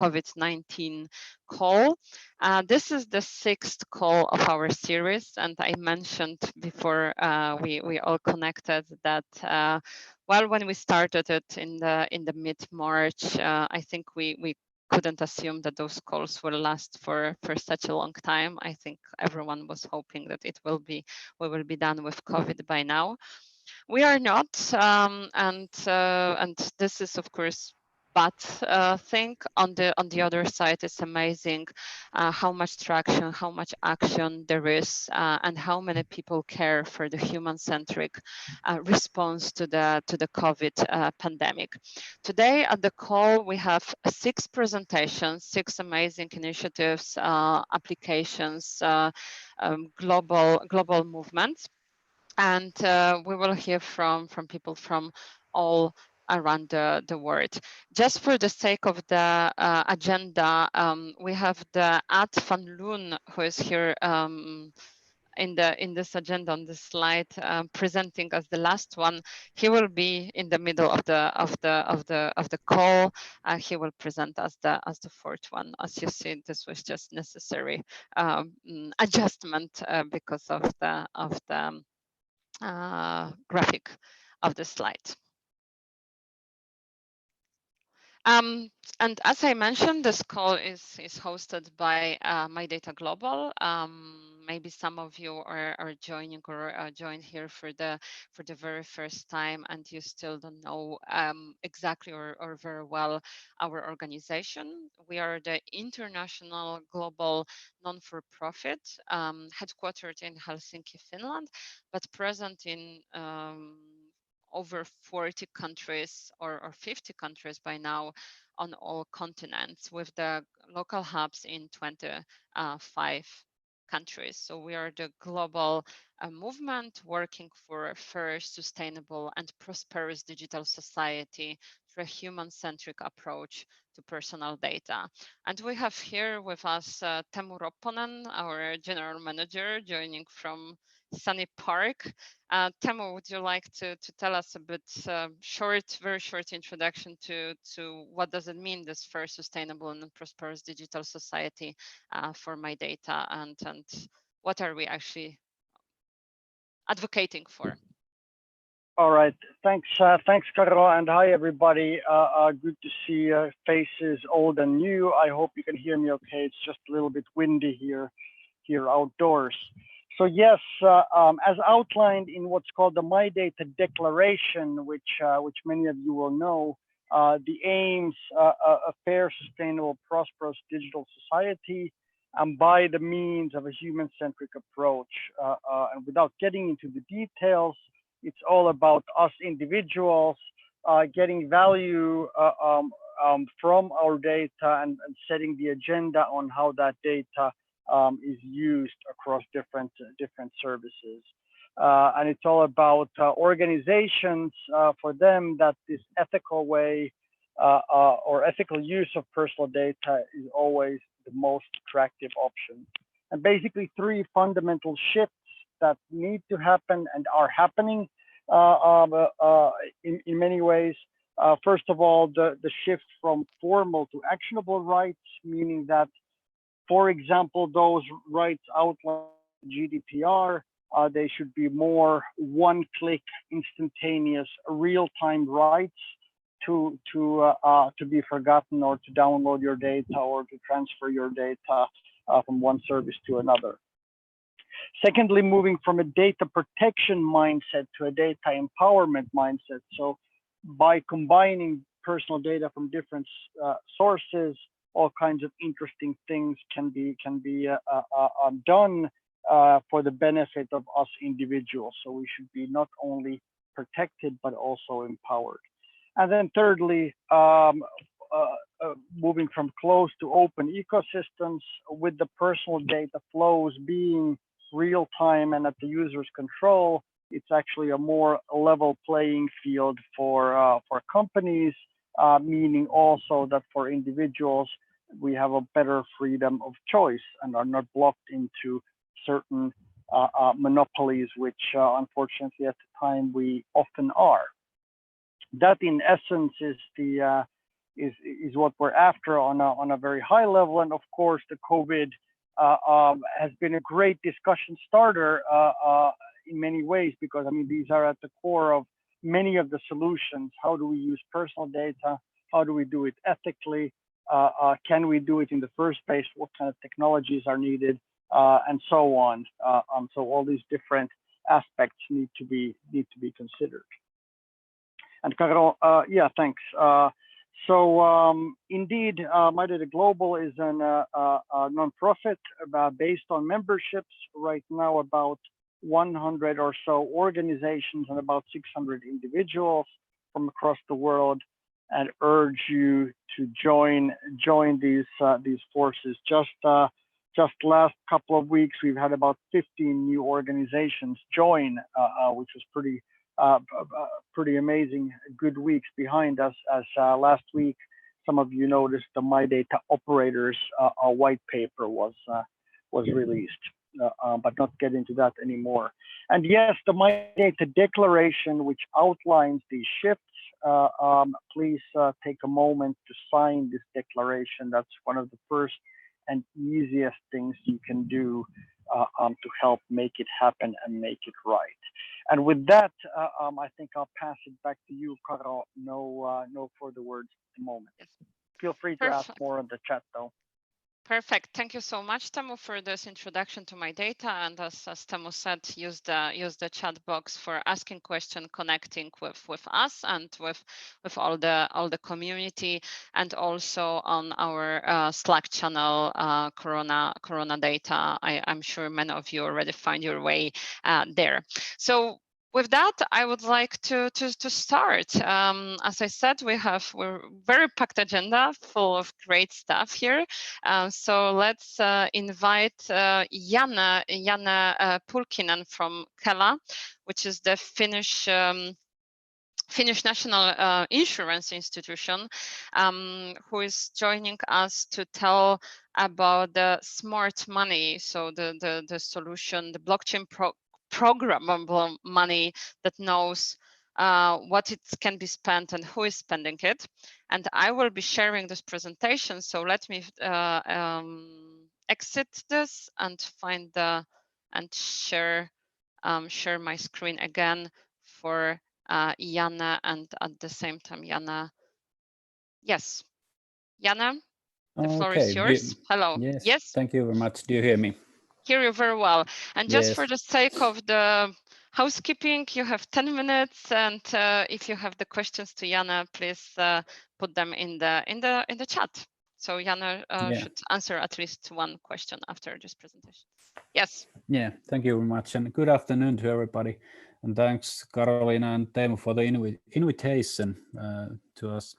COVID-19 call. This is the 6th call of our series, and I mentioned before we all connected that well, when we started it in the mid-March, I think we couldn't assume that those calls will last for such a long time. I think everyone was hoping that we will be done with COVID by now. We are not, and this is of course bad thing. On the other side, it's amazing how much traction, how much action there is, and how many people care for the human-centric response to the COVID pandemic. Today at the call we have 6 presentations, 6 amazing initiatives, applications, global movements. And we will hear from people from all around the world. Just for the sake of the agenda, we have the Ad van Loon, who is here in this agenda on this slide, presenting as the last one. He will be in the middle of the call. He will present as the 4th one. As you see, this was just necessary adjustment because of the graphic of the slide. And as I mentioned, this call is hosted by MyData Global. Maybe some of you are joining or joined here for the very first time, and you still don't know exactly or very well our organization. We are the international global non-for-profit, headquartered in Helsinki, Finland, but present in over 40 countries or 50 countries by now on all continents, with the local hubs in 25 countries. So we are the global movement working for a fair, sustainable and prosperous digital society through a human-centric approach to personal data. And we have here with us Teemu Ropponen, our general manager, joining from sunny Park. Teemu, would you like to tell us a bit very short introduction to what does it mean, this first sustainable and prosperous digital society for MyData, and what are we actually advocating for? All right, thanks, Karo, and hi everybody. Good to see faces old and new. I hope you can hear me okay. It's just a little bit windy here outdoors. So yes, as outlined in what's called the MyData Declaration, which many of you will know, the aims a fair, sustainable, prosperous digital society, by the means of a human-centric approach. And without getting into the details, it's all about us individuals getting value from our data and setting the agenda on how that data is used across different services. And it's all about organizations for them that this ethical way or ethical use of personal data is always the most attractive option. And basically 3 fundamental shifts that need to happen and are happening in many ways. First of all, the shift from formal to actionable rights, meaning that, for example, those rights outlined in GDPR, they should be more one-click, instantaneous, real-time rights to be forgotten, or to download your data, or to transfer your data from one service to another. Secondly, moving from a data protection mindset to a data empowerment mindset. So by combining personal data from different sources, all kinds of interesting things can be done for the benefit of us individuals. So we should be not only protected, but also empowered. And then thirdly, moving from closed to open ecosystems, with the personal data flows being real time and at the user's control, it's actually a more level playing field for companies, meaning also that for individuals, we have a better freedom of choice and are not blocked into certain monopolies, which unfortunately at the time we often are. That in essence is the is what we're after on a very high level. And of course, the COVID has been a great discussion starter in many ways, because I mean, these are at the core of many of the solutions. How do we use personal data? How do we do it ethically? Can we do it in the first place? What kind of technologies are needed, and so on. So all these different aspects need to be considered. And Carol, yeah, thanks. Indeed, MyData Global is a nonprofit based on memberships. Right now, about 100 or so organizations and about 600 individuals from across the world, and urge you to join these forces. Just last couple of weeks, we've had about 15 new organizations join, which was pretty amazing. Good weeks behind us. As last week, some of you noticed the MyData operators white paper was released, but not get into that anymore. And yes, the MyData declaration, which outlines these shifts. Please take a moment to sign this declaration. That's one of the first and easiest things you can do to help make it happen and make it right. And with that, I think I'll pass it back to you, Carol. No further words at the moment. Yes. Feel free to ask more in the chat, though. Perfect. Thank you so much, Teemu, for this introduction to MyData. And as Teemu said, use the chat box for asking questions, connecting with us and with all the community, and also on our Slack channel, Corona Data. I'm sure many of you already find your way there. So with that, I would like to start. As I said, we're very packed agenda, full of great stuff here. So let's invite Janne Pulkkinen from Kela, which is the Finnish national insurance institution, who is joining us to tell about the SmartMoney. So the solution, the blockchain programmable money that knows what it can be spent and who is spending it. And I will be sharing this presentation. So let me exit this and find and share my screen again for Janne, and at the same time, Janne. Yes, Janne, the floor is yours. Hello. Yes. Thank you very much. Do you hear me? Hear you very well. And just for the sake of the housekeeping, you have 10 minutes, and if you have the questions to Janne, please put them in the chat. So Janne should answer at least one question after this presentation. Yes. Yeah, thank you very much, and good afternoon to everybody. And thanks, Katariina and Teemu, for the invitation to us.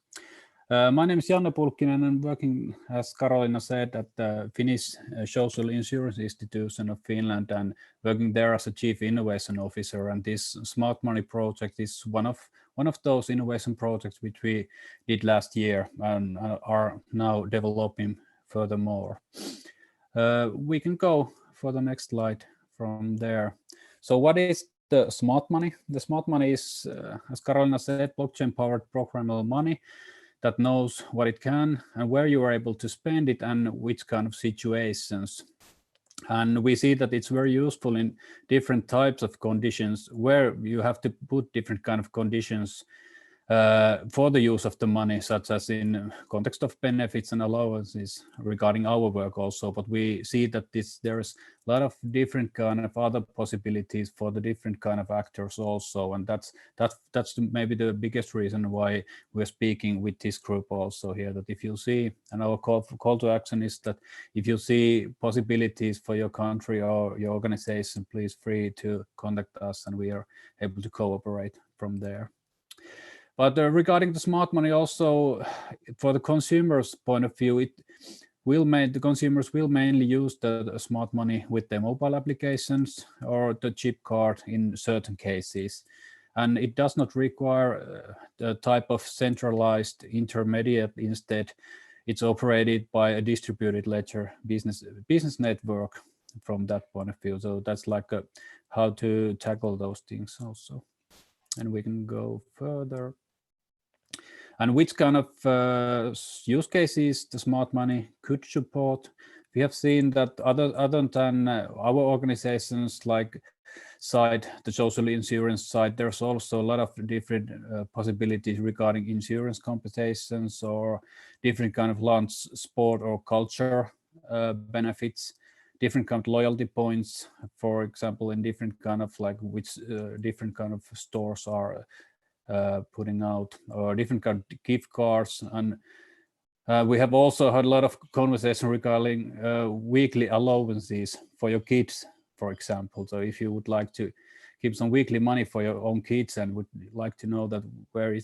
My name is Janne Pulkkinen, and I'm working, as Katariina said, at the Finnish Social Insurance Institution of Finland, and working there as a Chief Innovation Officer. And this SmartMoney project is one of those innovation projects which we did last year and are now developing furthermore. We can go for the next slide from there. So what is the SmartMoney? The SmartMoney is, as Katariina said, blockchain-powered programmable money that knows what it can and where you are able to spend it and which kind of situations. And we see that it's very useful in different types of conditions where you have to put different kind of conditions for the use of the money, such as in context of benefits and allowances regarding our work also. But we see that there's a lot of different kind of other possibilities for the different kind of actors also, and that's maybe the biggest reason why we're speaking with this group also here. That if you see, and our call to action is that if you see possibilities for your country or your organization, please free to contact us, and we are able to cooperate from there. But regarding the SmartMoney also, for the consumer's point of view, the consumers will mainly use the SmartMoney with their mobile applications or the chip card in certain cases. And it does not require the type of centralized intermediate. Instead, it's operated by a distributed ledger business network from that point of view. So that's like how to tackle those things also. And we can go further. And which kind of use cases the smart money could support? We have seen that other than our organizations like side, the social insurance side, there's also a lot of different possibilities regarding insurance compensations or different kind of lunch, sport or culture benefits, different kind of loyalty points, for example, in different kind of like which different kind of stores are putting out, or different kind of gift cards. And we have also had a lot of conversation regarding weekly allowances for your kids, for example. So if you would like to keep some weekly money for your own kids and would like to know that where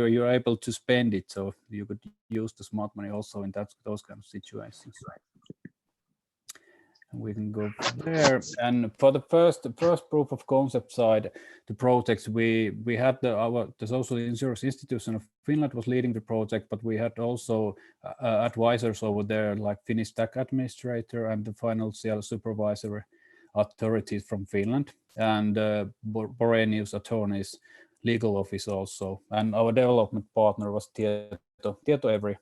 you're able to spend it, so you could use the smart money also in those kind of situations. We can go there. And for the first proof of concept side, the projects we had the Social Insurance Institution of Finland was leading the project, but we had also advisors over there like Finnish Tax Administrator and the Financial Supervisory Authorities from Finland, and Borenius Attorneys Legal Office also, and our development partner was Tietoevry.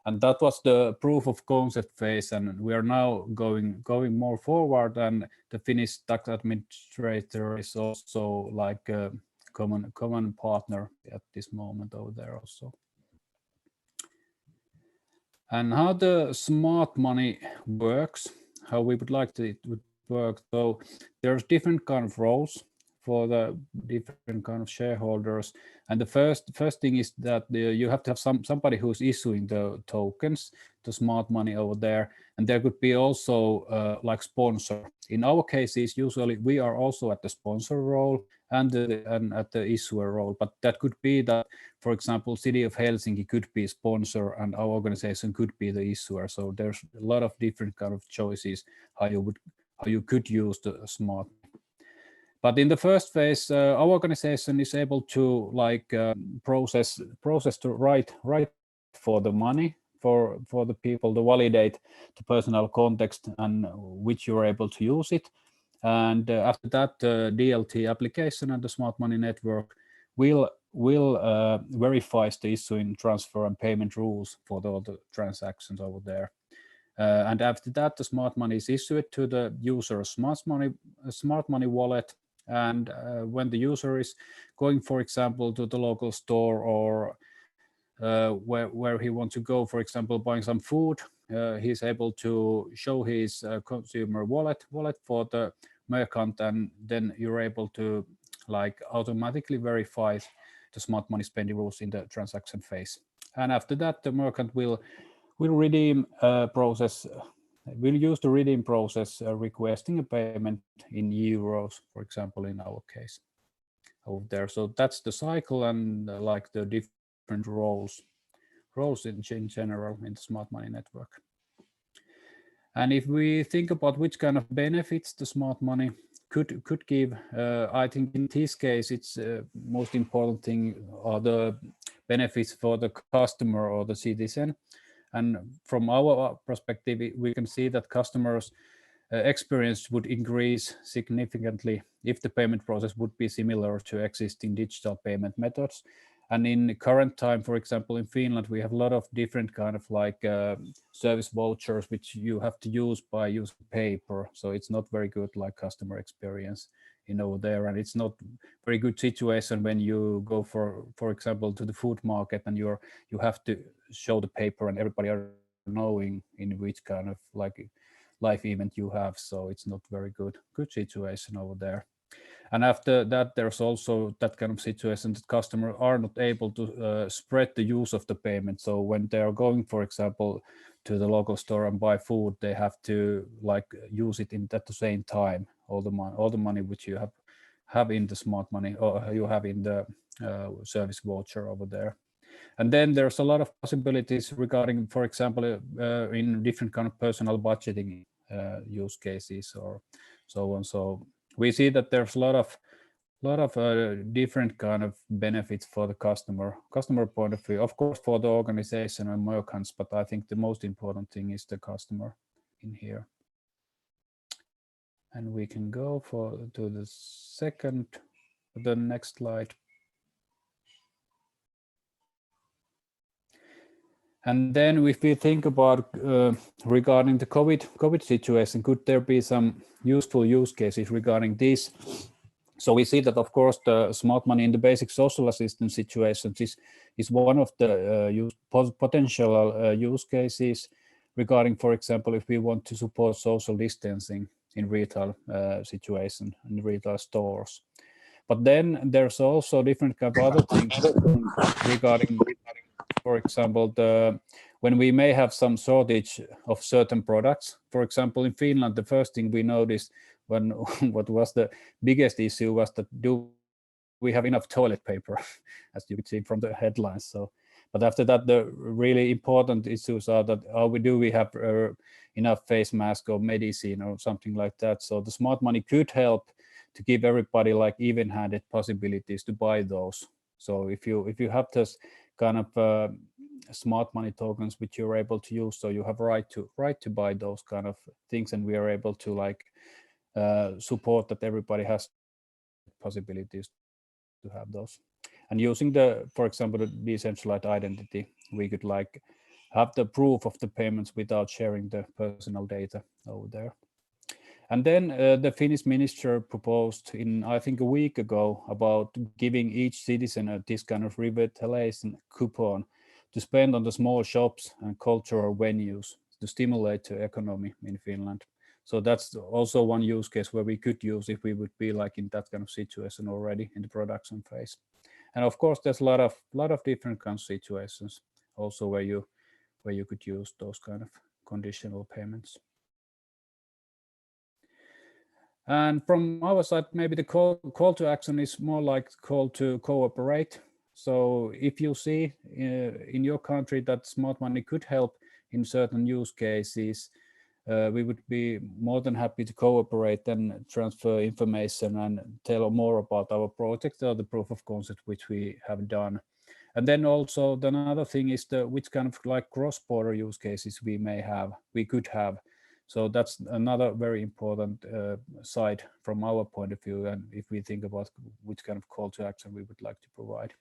And that was the proof of concept phase, and we are now going more forward. And the Finnish tax administrator is also like a common partner at this moment over there also. And how the smart money works, how we would like it would work. So there's different kind of roles for the different kind of shareholders. And the first thing is that you have to have somebody who's issuing the tokens, the smart money over there. And there could be also like sponsor. In our cases, usually we are also at the sponsor role and at the issuer role. But that could be that, for example, City of Helsinki could be sponsor and our organization could be the issuer. So there's a lot of different kind of choices how you could use the smart. But in the first phase, our organization is able to like process the right for the money for the people to validate the personal context and which you're able to use it. And after that, the DLT application and the smart money network will verify the issuing, transfer, and payment rules for all the transactions over there. And after that, the smart money is issued to the user's smart money wallet. And when the user is going, for example, to the local store or where he wants to go, for example, buying some food, he's able to show his consumer wallet for the merchant, and then you're able to like automatically verify the smart money spending rules in the transaction phase. And after that, the merchant will redeem process. We'll use the redeem process requesting a payment in euros, for example, in our case over there. So that's the cycle and like the different roles in general in the smart money network. And if we think about which kind of benefits the smart money could give, I think in this case, it's most important thing are the benefits for the customer or the citizen. And from our perspective, we can see that customers' experience would increase significantly if the payment process would be similar to existing digital payment methods. And in the current time, for example, in Finland, we have a lot of different kind of like service vouchers, which you have to use by using paper. So it's not very good like customer experience, over there. And it's not very good situation when you go for example, to the food market and you have to show the paper and everybody are knowing in which kind of like life event you have. So it's not very good situation over there. And after that, there's also that kind of situation that customers are not able to spread the use of the payment. So when they are going, for example, to the local store and buy food, they have to like use it at the same time. All the money which you have in the smart money or you have in the service voucher over there. And then there's a lot of possibilities regarding, for example, in different kind of personal budgeting use cases or so on. So we see that there's a lot of different kind of benefits for the customer point of view, of course, for the organization and merchants, but I think the most important thing is the customer in here. And we can go to the next slide. And then if we think about regarding the COVID situation, could there be some useful use cases regarding this? So we see that, of course, the smart money in the basic social assistance situations is one of the potential use cases regarding, for example, if we want to support social distancing in retail situation, in retail stores. But then there's also different kind of other things regarding, for example, when we may have some shortage of certain products. For example, in Finland, the first thing we noticed when what was the biggest issue was that do we have enough toilet paper, as you could see from the headlines. So, but after that, the really important issues are that do we have enough face mask or medicine or something like that. So the smart money could help to give everybody like even-handed possibilities to buy those. So if you have this kind of smart money tokens which you're able to use, so you have right to buy those kind of things, and we are able to like support that everybody has possibilities to have those. And using for example, the decentralized identity, we could like have the proof of the payments without sharing the personal data over there. And then the Finnish minister proposed I think a week ago about giving each citizen this kind of revitalization coupon to spend on the small shops and cultural venues to stimulate the economy in Finland. So that's also one use case where we could use if we would be like in that kind of situation already in the production phase. And of course, there's a lot of different kinds of situations also where you could use those kind of conditional payments. And from our side, maybe the call to action is more like call to cooperate. So if you see in your country that smart money could help in certain use cases, we would be more than happy to cooperate and transfer information and tell more about our project or the proof of concept which we have done. And then also another thing is which kind of like cross-border use cases we could have. So that's another very important side from our point of view, and if we think about which kind of call to action we would like to provide.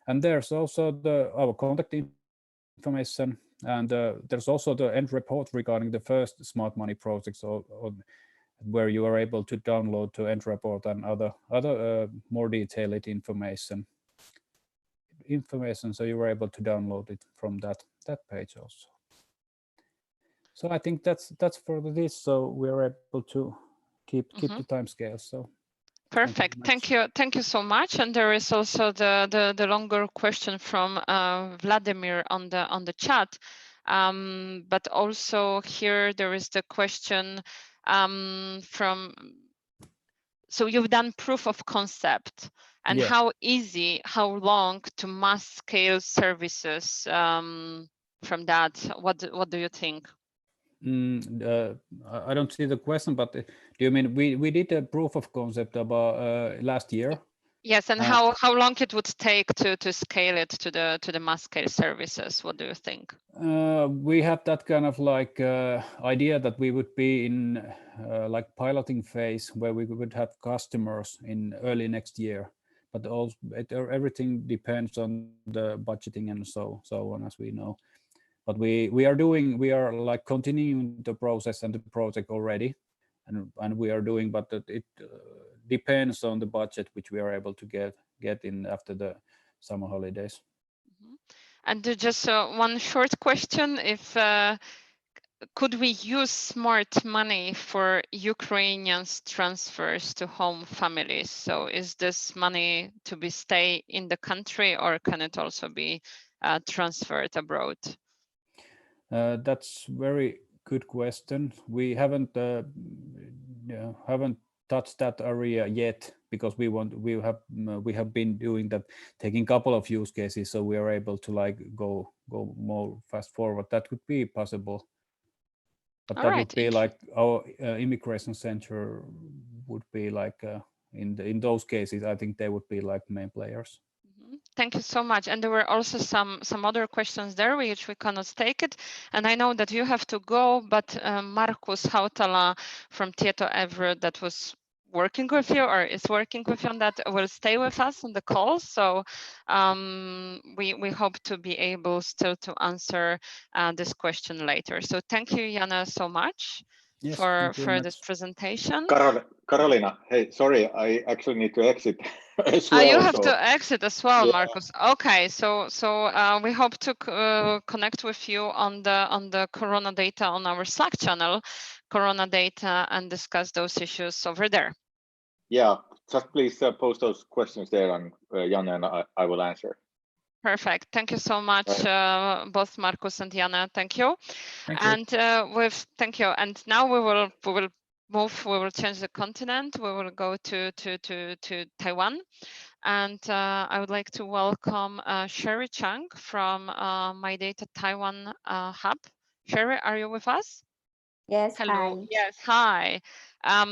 And there's also our contact information, and there's also the end report regarding the first smart money projects, or where you are able to download the end report and other more detailed information. So you were able to download it from that page also. So I think that's for this. So we are able to keep the time scale. So perfect. Thank you so much. And there is also the longer question from Vladimir on the chat. But also here there is the question from. So you've done proof of concept, and yeah. how long to mass scale services from that? What do you think? I don't see the question, but do you mean we did a proof of concept about last year? Yes, and how long it would take to scale it to the mass scale services? What do you think? We have that kind of like idea that we would be in like piloting phase where we would have customers in early next year. But also everything depends on the budgeting and so on, as we know. But we are like continuing the process and the project already, and we are doing, but it depends on the budget which we are able to get in after the summer holidays. And just one short question: if could we use smart money for Ukrainians transfers to home families? So is this money to be stay in the country, or can it also be transferred abroad? That's very good question. We haven't touched that area yet, because we have been doing that, taking a couple of use cases, so we are able to like go more fast forward. That would be possible, but that would be like our immigration center would be like in those cases. I think they would be like main players. Thank you so much. And there were also some other questions there which we cannot take it. And I know that you have to go, but Markus Hautala from Tieto Evry, that was working with you or is working with you on that will stay with us on the call. So we hope to be able still to answer this question later. So thank you, Janne, so much for this presentation. Katariina, hey, sorry, I actually need to exit as well. You have to exit as well, yeah. Markus. Okay, so we hope to connect with you on the Corona Data on our Slack channel, Corona Data, and discuss those issues over there. Yeah, just please post those questions there, and Janne and I will answer. Perfect. Thank you so much, both Markus and Janne. Thank you. Thank you. And now we will move. We will change the continent. We will go to Taiwan. And I would like to welcome Sherry Chung from MyData Taiwan Hub. Sherry, are you with us? Yes. Hello. Hi. Yes. Hi.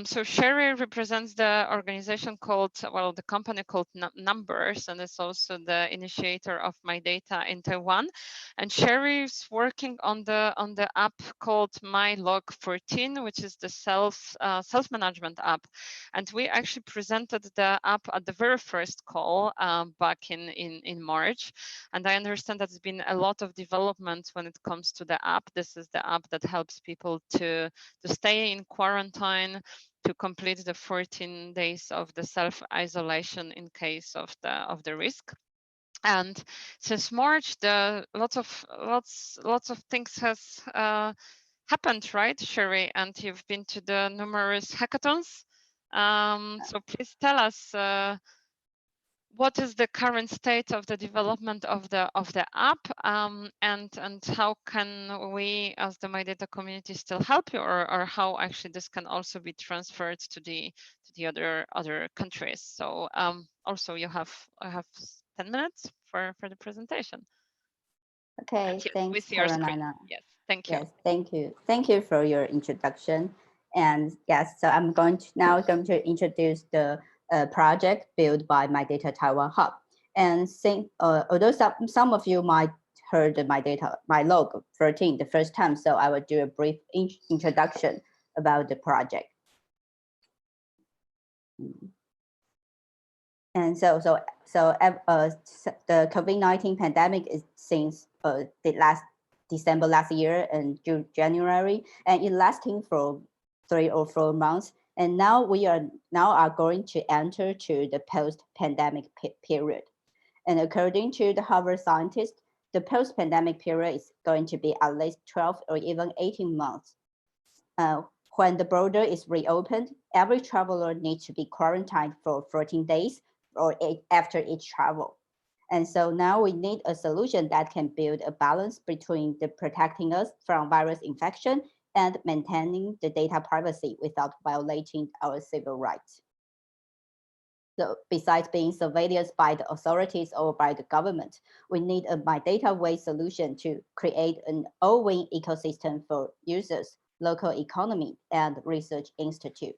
So Sherry represents the organization called, well, the company called Numbers, and is also the initiator of MyData in Taiwan. And Sherry is working on the app called MyLog14, which is the self-management app. And we actually presented the app at the very first call back in March. And I understand there's been a lot of development when it comes to the app. This is the app that helps people to stay in quarantine, to complete the 14 days of the self-isolation in case of the risk. And since March, lots of things has happened, right, Sherry? And you've been to the numerous hackathons. So please tell us what is the current state of the development of the app, and how can we as the MyData community still help you, or how actually this can also be transferred to the other countries. So also I have 10 minutes for the presentation. Okay, thanks, Katariina. Yes, thank you. Yes, thank you. Thank you for your introduction. And yes, so I'm going to introduce the project built by MyData Taiwan Hub. And although some of you might heard MyLog14 the first time, so I will do a brief introduction about the project. And so the COVID-19 pandemic is since the December last year and January, and it lasting for 3 or 4 months. And now we are going to enter to the post-pandemic period. And according to the Harvard scientists, the post-pandemic period is going to be at least 12 or even 18 months. When the border is reopened, every traveler needs to be quarantined for 14 days or after each travel. And so now we need a solution that can build a balance between the protecting us from virus infection and maintaining the data privacy without violating our civil rights. So besides being surveilled by the authorities or by the government, we need a MyData way solution to create an all-win ecosystem for users, local economy, and research institute.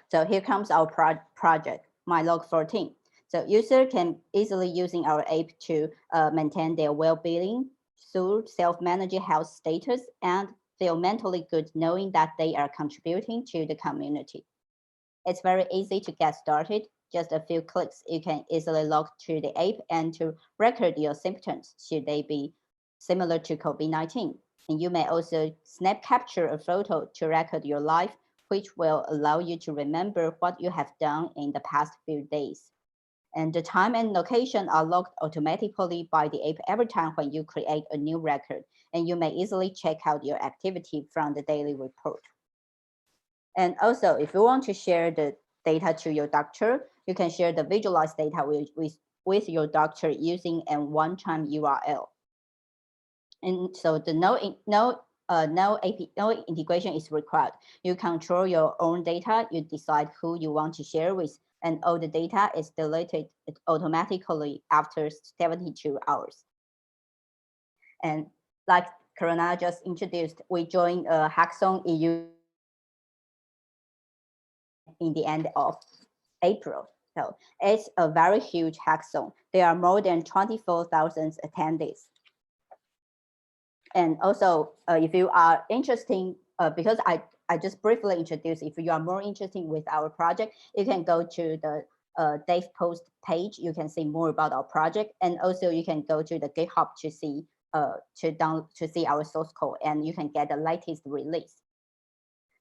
So here comes our project, MyLog14. So user can easily using our app to maintain their well-being through self-managing health status and feel mentally good knowing that they are contributing to the community. It's very easy to get started. Just a few clicks, you can easily log to the app and to record your symptoms should they be similar to COVID-19. And you may also snap capture a photo to record your life, which will allow you to remember what you have done in the past few days. And the time and location are logged automatically by the app every time when you create a new record, and you may easily check out your activity from the daily report. And also, if you want to share the data to your doctor, you can share the visualized data with your doctor using a one-time URL. And so the no integration is required. You control your own data, you decide who you want to share with, and all the data is deleted automatically after 72 hours. And like Katariina just introduced, we joined a hackathon in the end of April. So it's a very huge hackathon. There are more than 24,000 attendees. And also, if you are interested, because I I just briefly introduce. If you are more interested with our project, you can go to the Dave post page. You can see more about our project, and also you can go to the GitHub to see to see our source code, and you can get the latest release.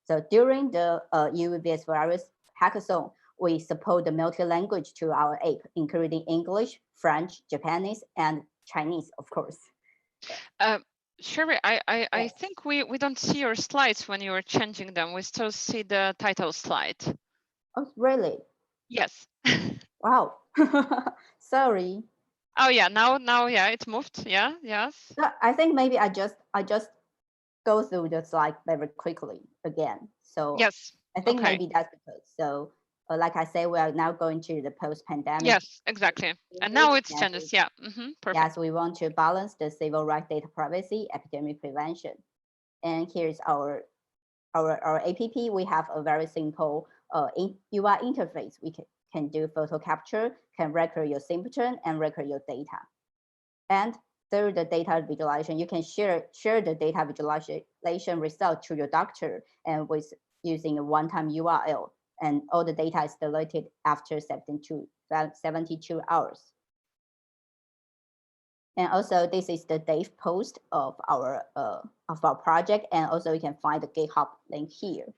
So during the EUVS virus hackathon, we support the multi-language to our app, including English, French, Japanese, and Chinese, of course. Sherry, I think we don't see your slides when you are changing them. We still see the title slide. Oh, really? Yes. Wow. Sorry. Oh yeah, now yeah, it moved. Yeah, yes. So I think maybe I just go through the slide very quickly again. So yes, I think okay. maybe that's because. So like I say, we are now going to the post-pandemic. Yes, exactly. And now it's changes. Yeah. Perfect. Yes, we want to balance the civil rights, data privacy, epidemic prevention. And here's our app. We have a very simple UI interface. We can do photo capture, can record your symptom and record your data. And through the data visualization, you can share the data visualization result to your doctor, and with using a one-time URL, and all the data is deleted after 72 hours. And also, this is the Dave post of our project, and also you can find the GitHub link here.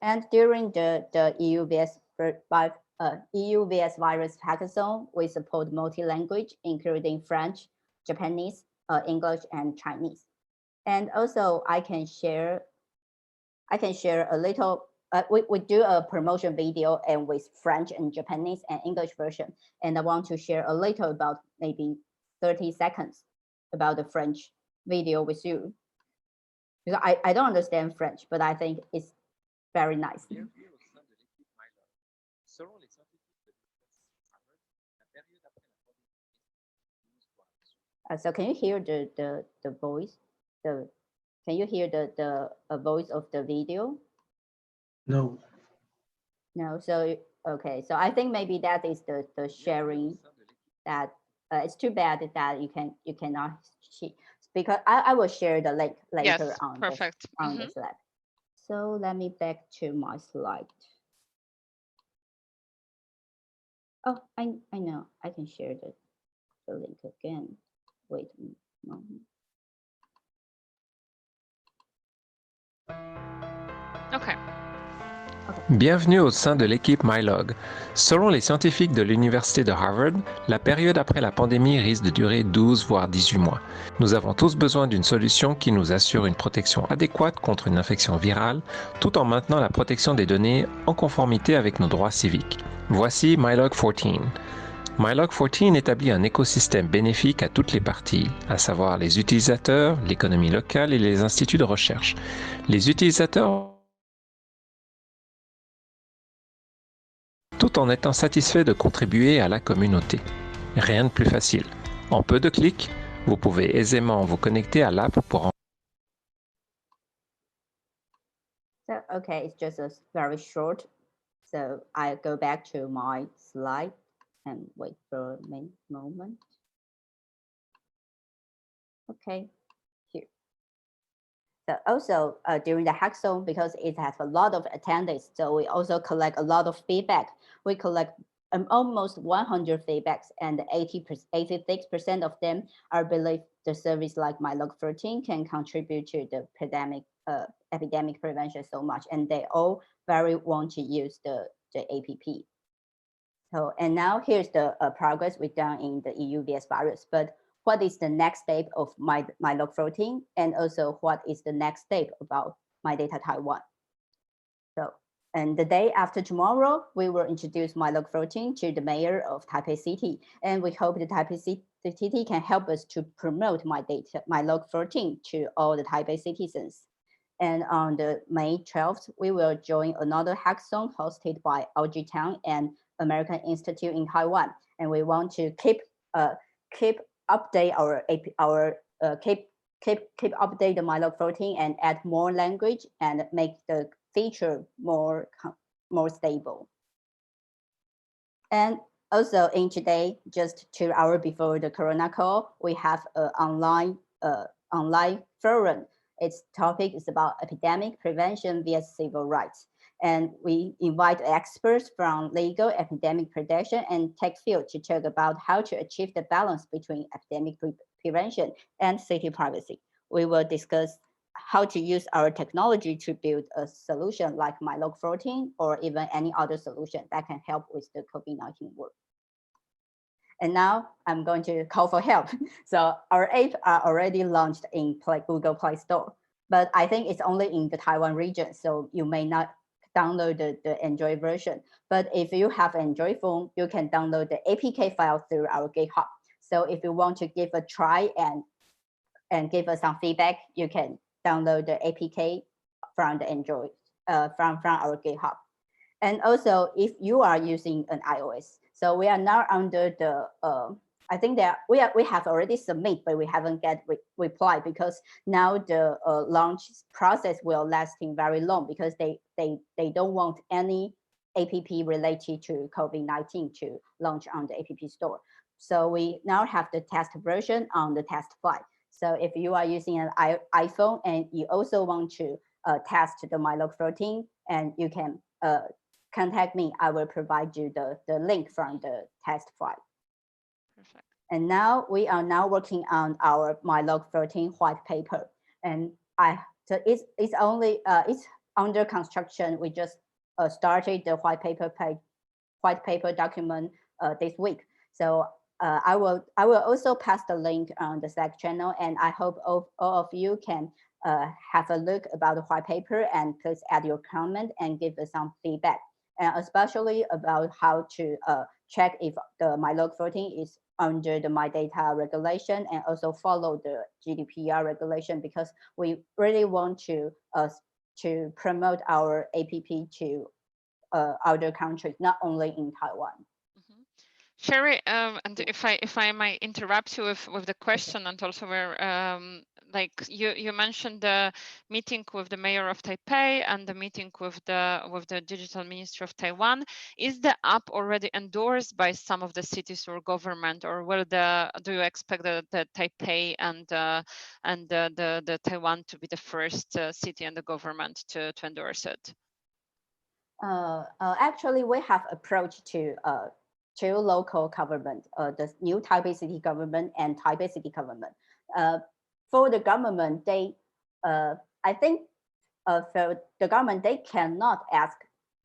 And during the EUVS virus hackathon, we support multi-language, including French, Japanese, English, and Chinese. And also, I can share a little. We do a promotion video and with French and Japanese and English version. And I want to share a little about maybe 30 seconds about the French video with you. Because I don't understand French, but I think it's very nice. So can you hear the voice? Can you hear the voice of the video? No. No. So okay. So I think maybe that is the sharing that it's too bad that you cannot see, because I will share the link later. Yes, on perfect. the slide. So let me back to my slide. Oh, I know I can share the link again. Wait a moment. Okay. Bienvenue au sein de l'équipe MyLog. Selon les scientifiques de l'Université de Harvard, la période après la pandémie risque de durer 12 voire 18 mois. Nous avons tous besoin d'une solution qui nous assure une protection adéquate contre une infection virale, tout en maintenant la protection des données en conformité avec nos droits civiques. Voici MyLog 14. MyLog 14 établit un écosystème bénéfique à toutes les parties, à savoir les utilisateurs, l'économie locale et les instituts de recherche. Les utilisateurs tout en étant satisfait de contribuer à la communauté. Rien de plus facile. En peu de clics, vous pouvez aisément vous connecter à l'app pour So, okay, it's just very short. So I go back to my slide and wait for a moment. Okay, here. So also during the hackathon, because it has a lot of attendees, so we also collect a lot of feedback. We collect almost 100 feedbacks, and 86% of them are believe the service like MyLog 13 can contribute to the epidemic prevention so much, and they all very want to use the app. So, and now here's the progress we've done in the EUVS virus, but what is the next step of MyLog 14, and also what is the next step about MyData Taiwan? So, and the day after tomorrow, we will introduce MyLog 14 to the mayor of Taipei City, and we hope the Taipei City can help us to promote MyLog 14 to all the Taipei citizens. And on the May 12th, we will join another hackathon hosted by LG Town and American Institute in Taiwan, and we want to keep update keep update the MyLog 14 and add more language and make the feature more stable. And also in today, just 2 hours before the Corona call, we have an online forum, Its topic is about epidemic prevention via civil rights. And we invite experts from legal, epidemic protection, and tech field to talk about how to achieve the balance between epidemic prevention and city privacy. We will discuss how to use our technology to build a solution like MyLog14 or even any other solution that can help with the COVID-19 work. And now I'm going to call for help. So our app are already launched in Google Play Store, but I think it's only in the Taiwan region, so you may not download the Android version. But if you have Android phone, you can download the APK file through our GitHub. So if you want to give a try and give us some feedback, you can download the APK from the Android, from our GitHub. And also, if you are using an iOS, so we are now under the, I think that we have already submitted, but we haven't get reply because now the launch process will lasting very long because they don't want any app related to COVID-19 to launch on the app store. So we now have the test version on the test flight. So if you are using an iPhone and you also want to test the MyLog14, and you can contact me, I will provide you the link from the test file. Perfect. And now we are now working on our MyLog14 white paper, and so it's only it's under construction. We just started the white paper document this week. So I will also pass the link on the Slack channel, and I hope all of you can have a look about the white paper and please add your comment and give us some feedback, and especially about how to check if the MyLog14 is under the MyData regulation and also follow the GDPR regulation, because we really want to promote our app to other countries, not only in Taiwan. Sherry, and if I might interrupt you with the question, and also where like you mentioned the meeting with the mayor of Taipei and the meeting with the digital minister of Taiwan. Is the app already endorsed by some of the cities or government, or do you expect the Taipei and the Taiwan to be the first city and the government to endorse it? Actually, we have approached to two local government, the new Taipei city government and Taipei city government. For the government, I think for the government, they cannot ask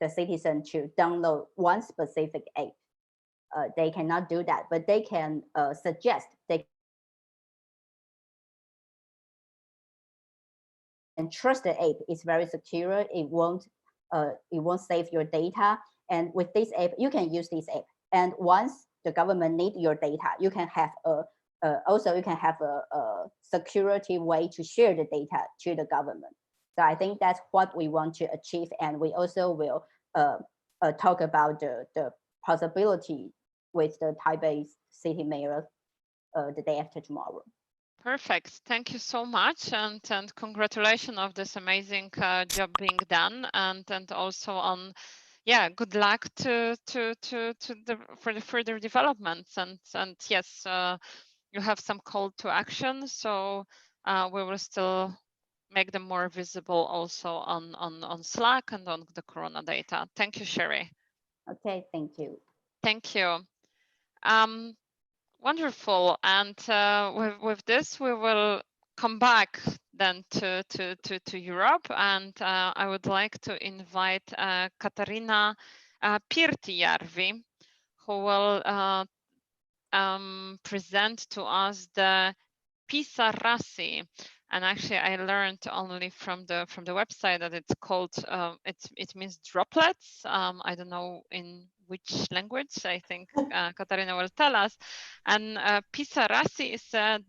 the citizen to download one specific app. They cannot do that, but they can suggest they can trust the app. It's very secure. It won't save your data. And with this app, you can use this app. And once the government needs your data, you can have a security way to share the data to the government. So I think that's what we want to achieve, and we also will talk about the possibility with the Taipei city mayor the day after tomorrow. Perfect. Thank you so much, and congratulations of this amazing job being done, and also on. Yeah, good luck for the further developments, and yes, you have some call to action, so we will still make them more visible also on Slack and on the Corona data. Thank you, Sherry. Okay, thank you. Thank you. Wonderful, and with this we will come back then to Europe, and I would like to invite Katariina Pirttijarvi, who will present to us the Pisarasi. And actually, I learned only from the website that it's called it means droplets. I don't know in which language. I think Katariina will tell us. And Pisarasi is a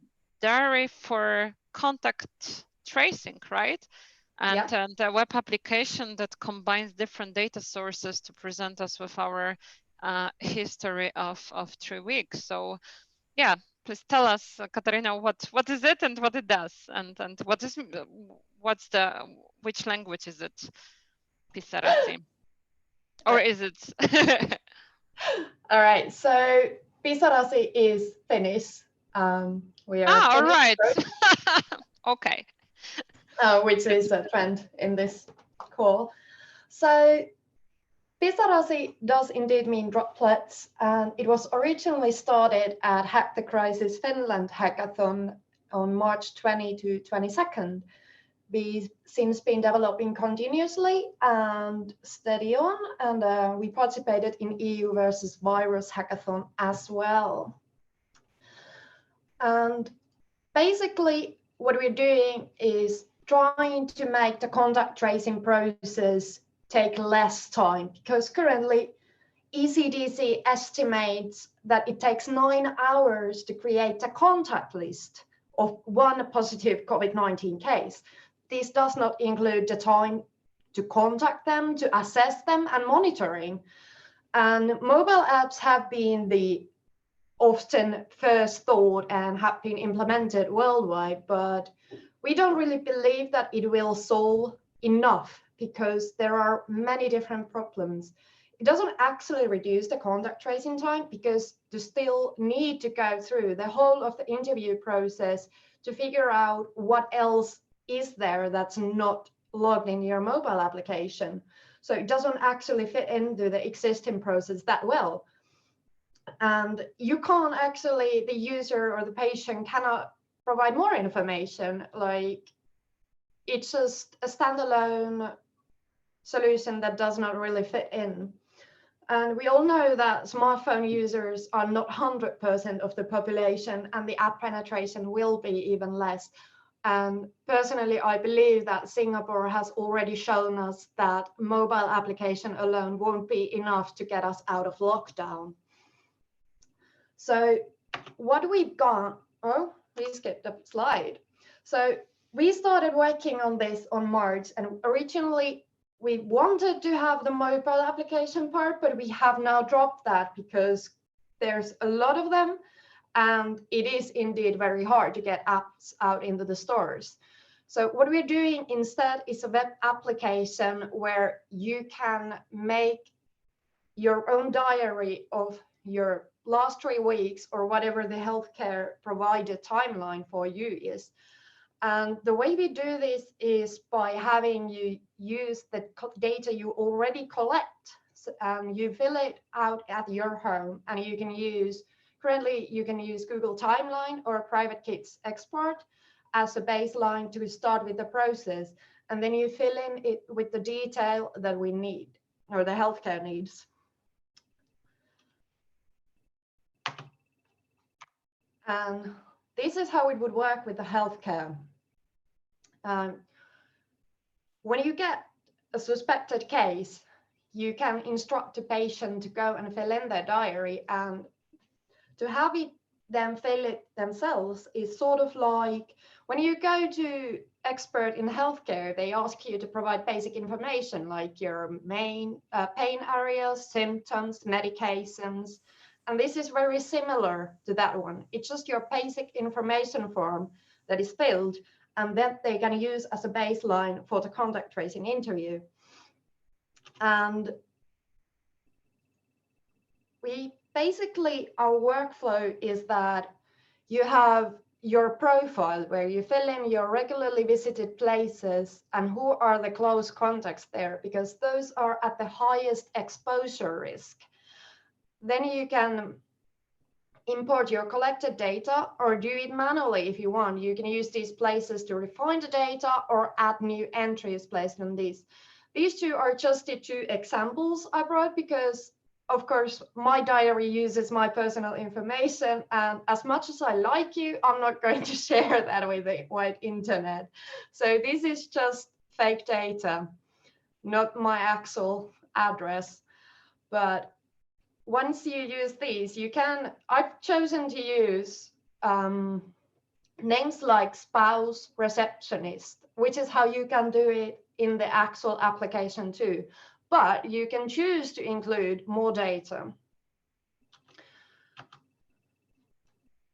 diary for contact tracing, right? And the web application that combines different data sources to present us with our history of 3 weeks. So, yeah. Please tell us, Katariina, what is it and what it does, and which language is it, Pisarasi, or is it? All right, so Pisarasi is Finnish. We are all Finnish right. Okay. which is a trend in this call. So Pisarasi does indeed mean droplets, and it was originally started at Hack the Crisis Finland hackathon on March 20 to 22nd. We've since been developing continuously and steady on, and we participated in EU versus virus hackathon as well. And basically what we're doing is trying to make the contact tracing process take less time, because currently ECDC estimates that it takes 9 hours to create a contact list of one positive COVID-19 case. This does not include the time to contact them, to assess them, and monitoring. And mobile apps have been the often first thought and have been implemented worldwide, but we don't really believe that it will solve enough, because there are many different problems. It doesn't actually reduce the contact tracing time, because you still need to go through the whole of the interview process to figure out what else is there that's not logged in your mobile application. So it doesn't actually fit into the existing process that well. And you can't actually, the user or the patient cannot provide more information. Like, it's just a standalone solution that does not really fit in. And we all know that smartphone users are not 100% of the population, and the app penetration will be even less. And personally, I believe that Singapore has already shown us that mobile application alone won't be enough to get us out of lockdown. So what we've got, oh, we skipped a slide. So we started working on this on March, and originally we wanted to have the mobile application part, but we have now dropped that because there's a lot of them, and it is indeed very hard to get apps out into the stores. So what we're doing instead is a web application where you can make your own diary of your last 3 weeks, or whatever the healthcare provider timeline for you is. And the way we do this is by having you use the data you already collect. So, you fill it out at your home, and you can use, currently you can use Google Timeline or Private Kits Export as a baseline to start with the process. And then you fill in it with the detail that we need, or the healthcare needs. And this is how it would work with the healthcare. When you get a suspected case, you can instruct the patient to go and fill in their diary, and to have them fill it themselves is sort of like when you go to expert in healthcare, they ask you to provide basic information like your main pain areas, symptoms, medications. And this is very similar to that one. It's just your basic information form that is filled, and that they can use as a baseline for the contact tracing interview. And we basically, our workflow is that you have your profile where you fill in your regularly visited places and who are the close contacts there, because those are at the highest exposure risk. Then you can import your collected data, or do it manually if you want. You can use these places to refine the data or add new entries placed on these. These two are just the 2 examples I brought because, of course, my diary uses my personal information, and as much as I like you, I'm not going to share that with the wide internet. So this is just fake data, not my actual address. But once you use these, you can, I've chosen to use names like spouse, receptionist, which is how you can do it in the actual application too. But you can choose to include more data.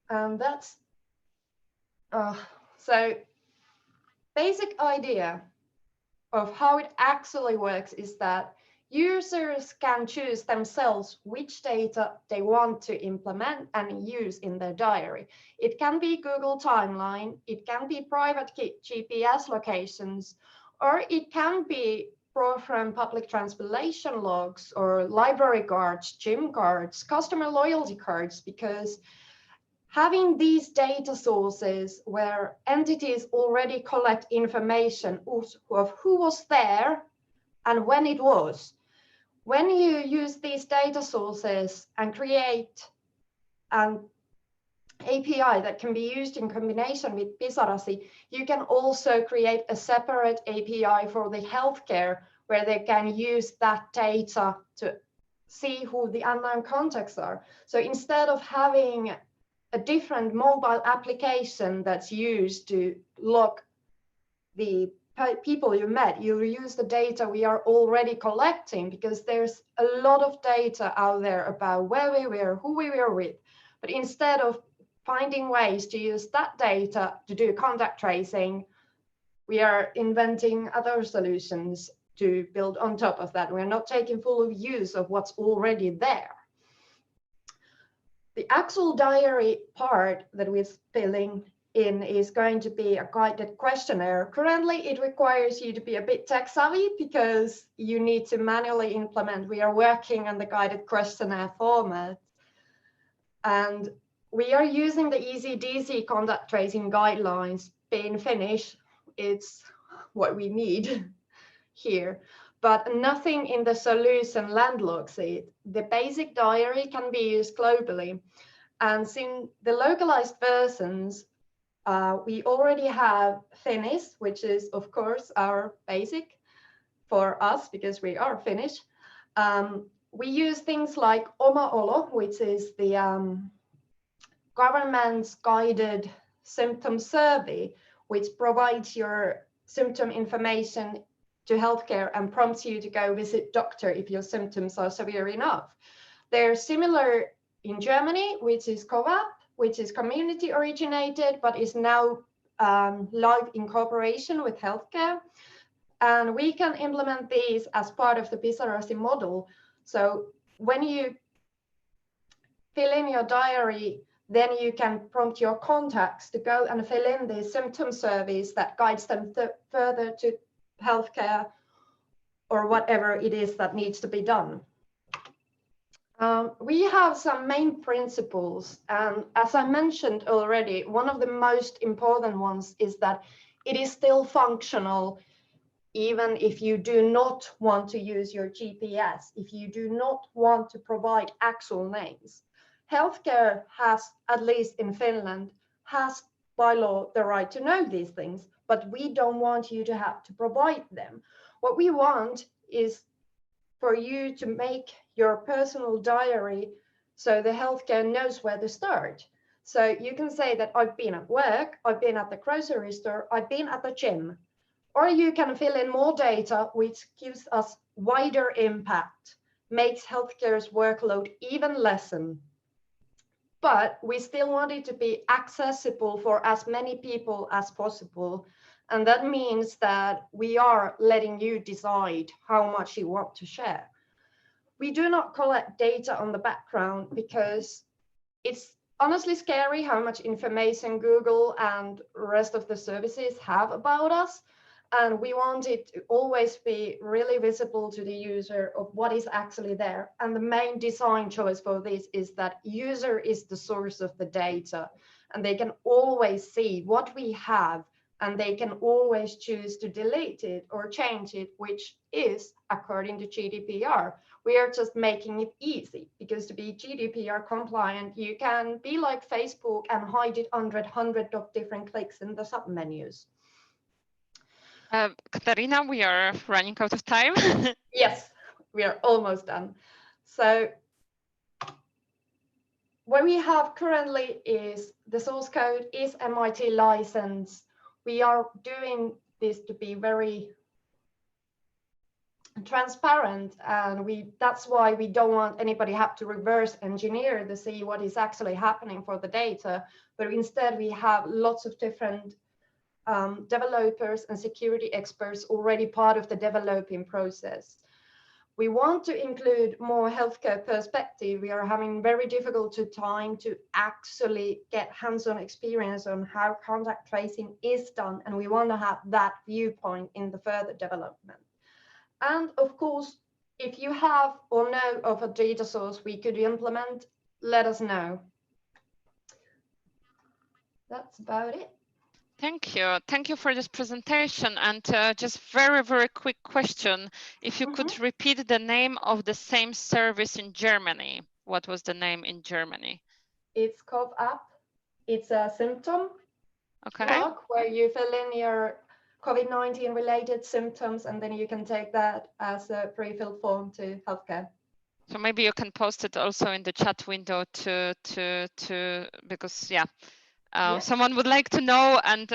And that's, so basic idea of how it actually works is that users can choose themselves which data they want to implement and use in their diary. It can be Google timeline, it can be private GPS locations, or it can be from public transportation logs or library cards, gym cards, customer loyalty cards, because having these data sources where entities already collect information of who was there and when it was. When you use these data sources and create an API that can be used in combination with Pisarasi, you can also create a separate API for the healthcare where they can use that data to see who the unknown contacts are. So instead of having a different mobile application that's used to log the people you met, you use the data we are already collecting, because there's a lot of data out there about where we were, who we were with. But instead of finding ways to use that data to do contact tracing, we are inventing other solutions to build on top of that. We're not taking full use of what's already there. The actual diary part that we're filling in is going to be a guided questionnaire. Currently, it requires you to be a bit tech savvy because you need to manually implement. We are working on the guided questionnaire format. And we are using the ECDC contact tracing guidelines. Being Finnish, it's what we need here. But nothing in the solution landlocks it. The basic diary can be used globally. And since the localized versions, we already have Finnish, which is, of course, our basic for us because we are Finnish. We use things like Oma Olo, which is the government's guided symptom survey, which provides your symptom information to healthcare and prompts you to go visit doctor if your symptoms are severe enough. They're similar in Germany, which is COVAP, which is community originated, but is now live in cooperation with healthcare. And we can implement these as part of the Pisarasi model. So when you fill in your diary, then you can prompt your contacts to go and fill in the symptom surveys that guides them further to healthcare or whatever it is that needs to be done. We have some main principles, and as I mentioned already, one of the most important ones is that it is still functional even if you do not want to use your GPS, if you do not want to provide actual names. Healthcare has, at least in Finland, has by law the right to know these things, but we don't want you to have to provide them. What we want is for you to make your personal diary so the healthcare knows where to start. So you can say that I've been at work, I've been at the grocery store, I've been at the gym, or you can fill in more data, which gives us wider impact, makes healthcare's workload even lessen. But we still want it to be accessible for as many people as possible. And that means that we are letting you decide how much you want to share. We do not collect data on the background because it's honestly scary how much information Google and the rest of the services have about us. And we want it to always be really visible to the user of what is actually there. And the main design choice for this is that user is the source of the data, and they can always see what we have, and they can always choose to delete it or change it, which is according to GDPR. We are just making it easy, because to be GDPR compliant, you can be like Facebook and hide it under hundreds of different clicks in the submenus. Katariina, we are running out of time. Yes, we are almost done. So what we have currently is the source code is MIT licensed. We are doing this to be very transparent, and that's why we don't want anybody have to reverse engineer to see what is actually happening for the data, but instead we have lots of different developers and security experts already part of the developing process. we want to include more healthcare perspective. We are having very difficult time to actually get hands-on experience on how contact tracing is done, and we want to have that viewpoint in the further development. And of course, if you have or know of a data source we could implement, let us know. That's about it. Thank you. Thank you for this presentation. And just very quick question. If you could repeat the name of the same service in Germany, what was the name in Germany? It's COVID app. It's a symptom log where you fill in your COVID-19 related symptoms, and then you can take that as a pre-filled form to healthcare. So maybe you can post it also in the chat window because yeah. Someone would like to know and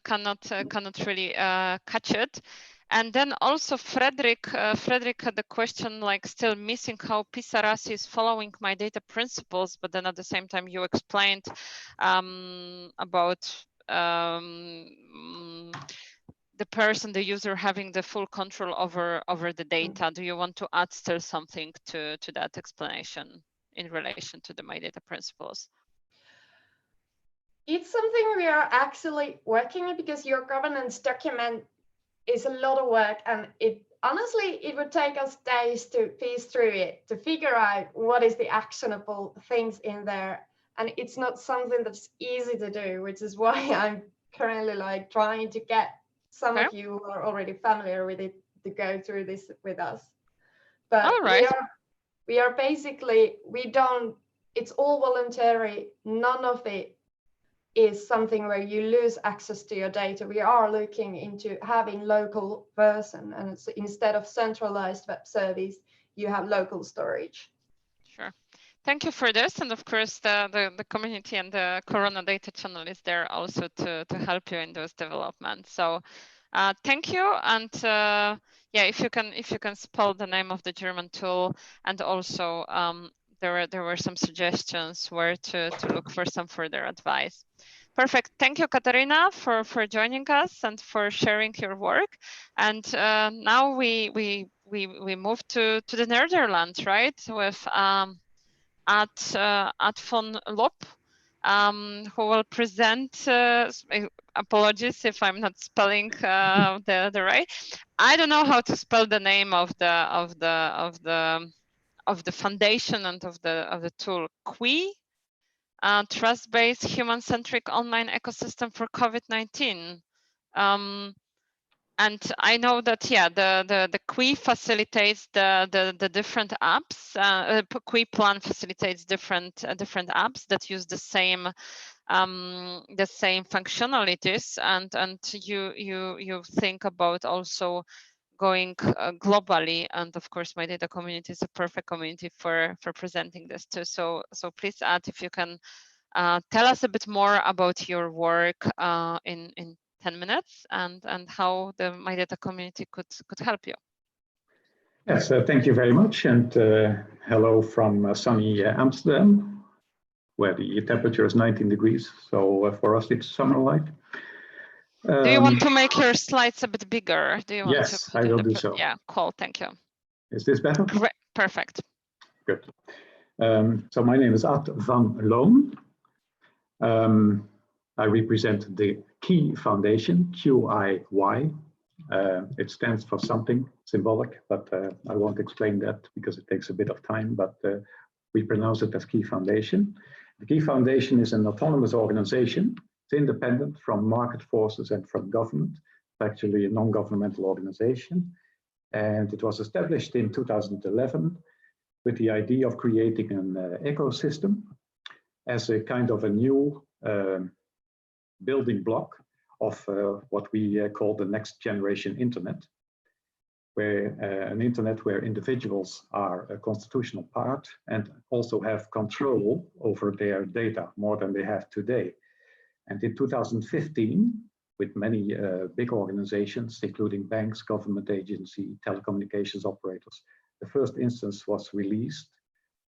cannot really catch it. And then also Frederick had a question, like, still missing how Pisarasi is following MyData principles, but then at the same time you explained about the user having the full control over the data. Do you want to add still something to that explanation in relation to the MyData principles? It's something we are actually working on, because your governance document is a lot of work, and honestly, it would take us days to piece through it, to figure out what is the actionable things in there. And it's not something that's easy to do, which is why I'm currently like trying to get some of you who are already familiar with it to go through this with us. But we are basically, it's all voluntary. None of it is something where you lose access to your data. We are looking into having local version, and it's, instead of centralized web service, you have local storage. Sure. Thank you for this. And of course, the community and the Corona Data Channel is there also to help you in those developments. So thank you. And yeah, if you can spell the name of the German tool, and also there were some suggestions where to look for some further advice. Perfect. Thank you, Katariina, for joining us and for sharing your work. And now we move to the Netherlands, right? With Ad van Loon, who will present. Apologies if I'm not spelling the right. I don't know how to spell the name of the foundation and of the tool. Qui, trust-based human-centric online ecosystem for COVID-19. And I know that the Qui facilitates the different apps. Qui plan facilitates different apps that use the same functionalities, and you think about also going globally, and of course MyData community is a perfect community for presenting this too. So please, Ad, if you can tell us a bit more about your work in 10 minutes and how the MyData community could help you. Yes, thank you very much, and hello from sunny Amsterdam, where the temperature is 19 degrees. So for us, it's summer-like. Do you want to make your slides a bit bigger? Do you want yes, I will do so. Yeah, cool. Thank you. Is this better? Perfect. Good. So my name is Ad van Loon. I represent the Key Foundation, QIY. It stands for something symbolic, but I won't explain that because it takes a bit of time, but we pronounce it as Key Foundation. The Key Foundation is an autonomous organization. It's independent from market forces and from government. It's actually a non-governmental organization. And it was established in 2011 with the idea of creating an ecosystem as a kind of a new building block of what we call the next generation internet, where an internet where individuals are a constitutional part and also have control over their data more than they have today. And in 2015, with many big organizations, including banks, government agency, telecommunications operators, the first instance was released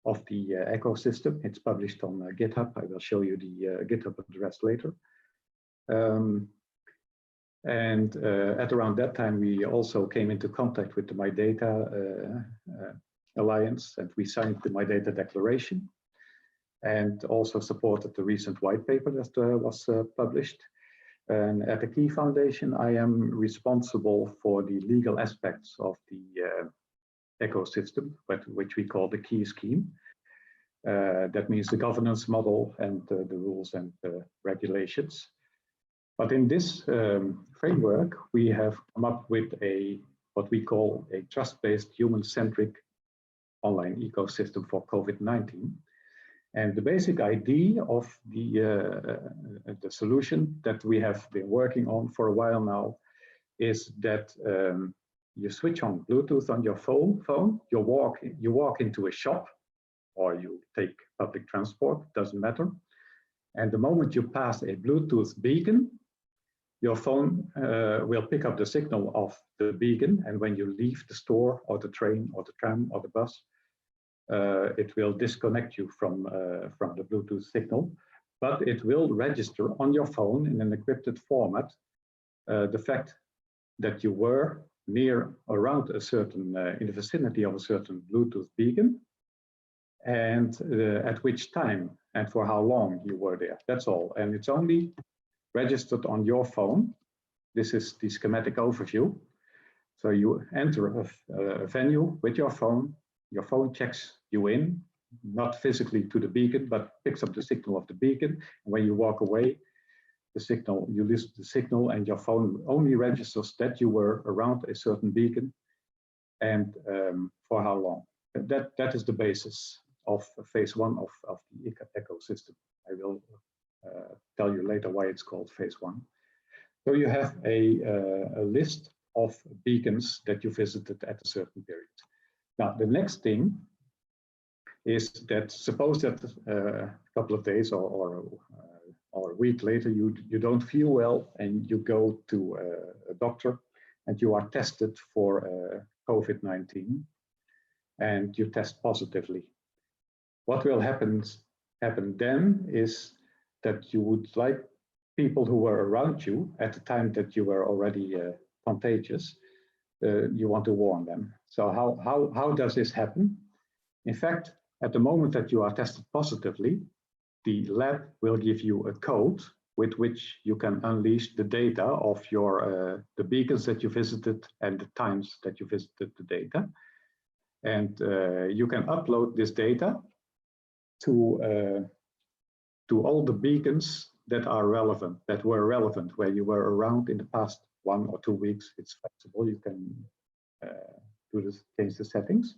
of the ecosystem. It's published on GitHub. I will show you the GitHub address later. And at around that time, we also came into contact with the MyData Alliance, and we signed the MyData Declaration, and also supported the recent white paper that was published. And at the Key Foundation, I am responsible for the legal aspects of the ecosystem, which we call the Key Scheme. That means the governance model and the rules and regulations. But in this framework, we have come up with what we call a trust-based, human-centric online ecosystem for COVID-19. And the basic idea of the solution that we have been working on for a while now is that you switch on Bluetooth on your phone, you walk into a shop, or you take public transport, doesn't matter. And the moment you pass a Bluetooth beacon, your phone will pick up the signal of the beacon, and when you leave the store or the train or the tram or the bus, it will disconnect you from the Bluetooth signal, but it will register on your phone in an encrypted format the fact that you were around a certain, in the vicinity of a certain Bluetooth beacon, and at which time and for how long you were there. That's all, and it's only registered on your phone. This is the schematic overview. So you enter a venue with your phone checks you in, not physically to the beacon, but picks up the signal of the beacon. And when you walk away, you listen to the signal, and your phone only registers that you were around a certain beacon and for how long. That is the basis of phase one of the ecosystem. I will tell you later why it's called phase one. So you have a list of beacons that you visited at a certain period. Now, the next thing is that suppose that a couple of days or a week later, you don't feel well and you go to a doctor and you are tested for COVID-19 and you test positively. What will happen then is that you would like people who were around you at the time that you were already contagious, you want to warn them. So how does this happen? In fact, at the moment that you are tested positively, the lab will give you a code with which you can unleash the data of your the beacons that you visited and the times that you visited the data. And you can upload this data to all the beacons that are relevant, that were relevant, where you were around in the past 1 or 2 weeks. It's flexible, you can change the settings.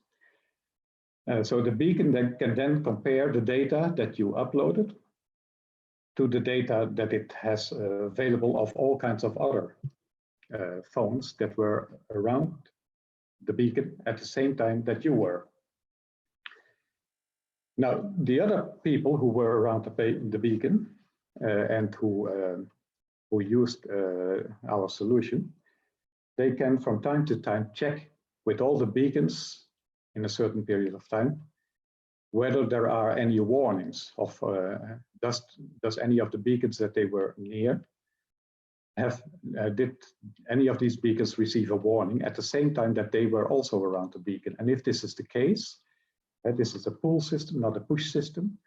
So the beacon can then compare the data that you uploaded to the data that it has available of all kinds of other phones that were around the beacon at the same time that you were. Now, the other people who were around the beacon and who used our solution, they can from time to time check with all the beacons in a certain period of time whether there are any warnings of does any of the beacons that they were near did any of these beacons receive a warning at the same time that they were also around the beacon. And if this is the case, this is a pull system, not a push system.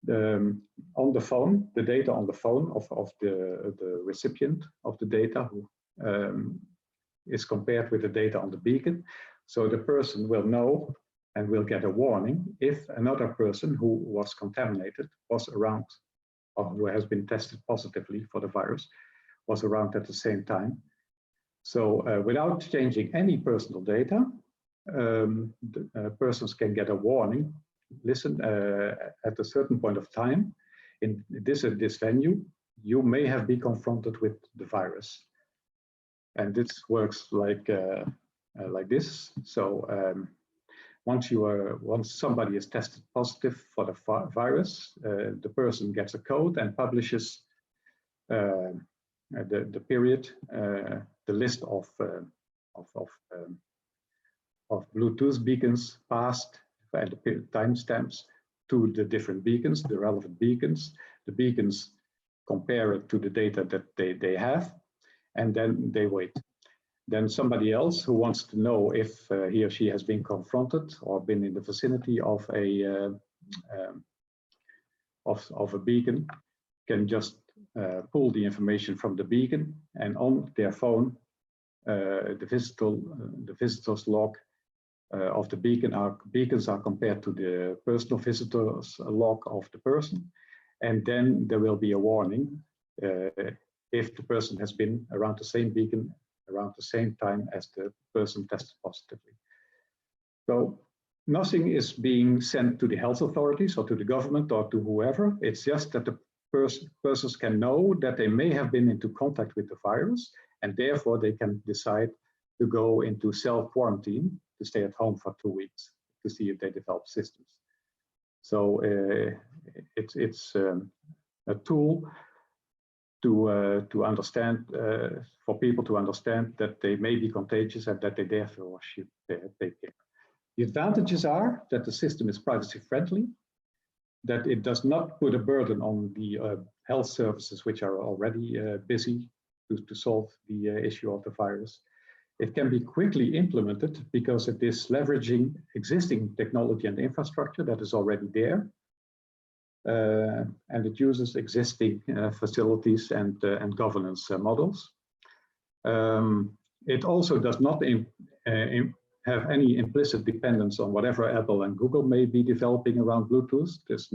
On the phone, the data on the phone of the recipient of the data who is compared with the data on the beacon. So the person will know and will get a warning if another person who was contaminated was around, or who has been tested positively for the virus, was around at the same time. So without changing any personal data, persons can get a warning. Listen, at a certain point of time, in this venue, you may have been confronted with the virus. And this works like this. So once somebody is tested positive for the virus, the person gets a code and publishes the period, the list of Bluetooth beacons passed and the timestamps to the different beacons, the relevant beacons. The beacons compare it to the data that they have, and then they wait. Then somebody else who wants to know if he or she has been confronted or been in the vicinity of a beacon can just pull the information from the beacon, and on their phone, the visitor's log of the beacons are compared to the personal visitor's log of the person, and then there will be a warning if the person has been around the same beacon around the same time as the person tested positively. So nothing is being sent to the health authorities or to the government or to whoever. It's just that the persons can know that they may have been into contact with the virus, and therefore they can decide to go into self-quarantine, to stay at home for 2 weeks to see if they develop symptoms. So it's a tool to understand, for people to understand that they may be contagious and that they therefore should take care. The advantages are that the system is privacy friendly, that it does not put a burden on the health services which are already busy to solve the issue of the virus. It can be quickly implemented because it is leveraging existing technology and infrastructure that is already there. And it uses existing facilities and governance models. It also does not have any implicit dependence on whatever Apple and Google may be developing around Bluetooth. There's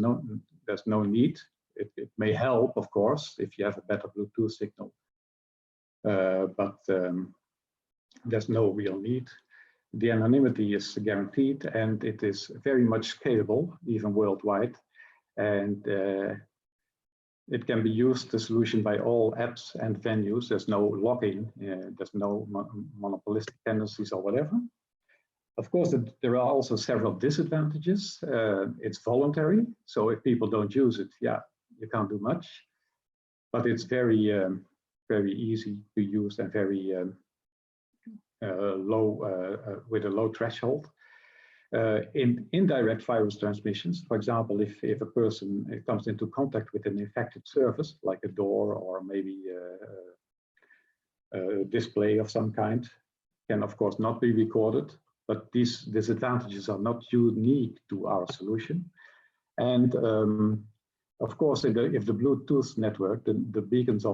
no need. It may help, of course, if you have a better Bluetooth signal, but there's no real need. The anonymity is guaranteed, and it is very much scalable, even worldwide. And it can be used, the solution, by all apps and venues. There's no locking, there's no monopolistic tendencies or whatever. Of course, there are also several disadvantages. It's voluntary, so if people don't use it, yeah, you can't do much. But it's very, very easy to use and very low, with a low threshold. In indirect virus transmissions, for example, if a person comes into contact with an infected surface, like a door or maybe a display of some kind, can of course not be recorded, but these disadvantages are not unique to our solution. And of course, if the Bluetooth network, the beacons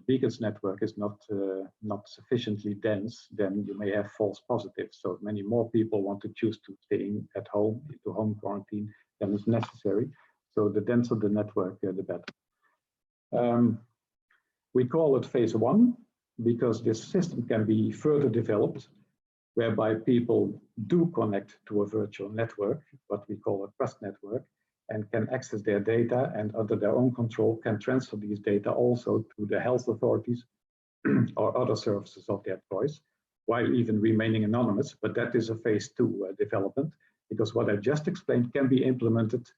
beacons network is not sufficiently dense, then you may have false positives. So many more people want to choose to stay at home, into home quarantine, than is necessary. So the denser the network, the better. We call it phase 1 because this system can be further developed, whereby people do connect to a virtual network, what we call a trust network, and can access their data, and under their own control can transfer these data also to the health authorities or other services of their choice, while even remaining anonymous. But that is a phase 2 development, because what I just explained can be implemented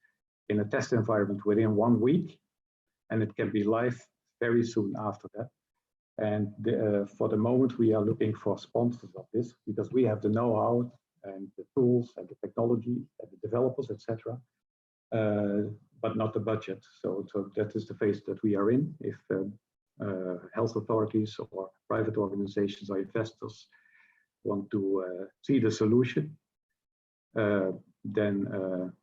in a test environment within 1 week, and it can be live very soon after that. And for the moment, we are looking for sponsors of this, because we have the know-how and the tools and the technology and the developers, etc. But not the budget. So that is the phase that we are in. If health authorities or private organizations or investors want to see the solution, then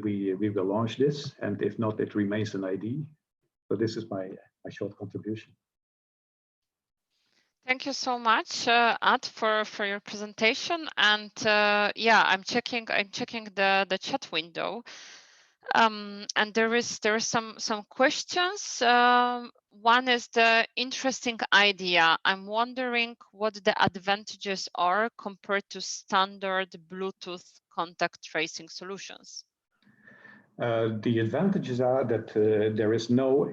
we will launch this. And if not, it remains an idea. So this is my short contribution. Thank you so much, Ad, for your presentation. And yeah, I'm checking the chat window. And there are some questions. One is the interesting idea. I'm wondering what the advantages are compared to standard Bluetooth contact tracing solutions. The advantages are that there is no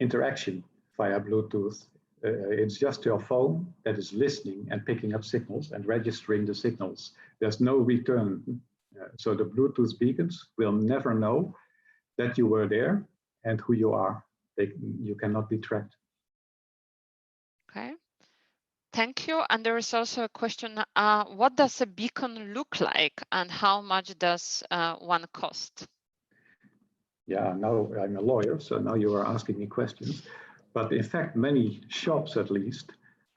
interaction via Bluetooth. It's just your phone that is listening and picking up signals and registering the signals. There's no return. So the Bluetooth beacons will never know that you were there and who you are. You cannot be tracked. Okay, thank you. And there is also a question, what does a beacon look like and how much does one cost? Yeah, now I'm a lawyer, so now you are asking me questions. But in fact, many shops at least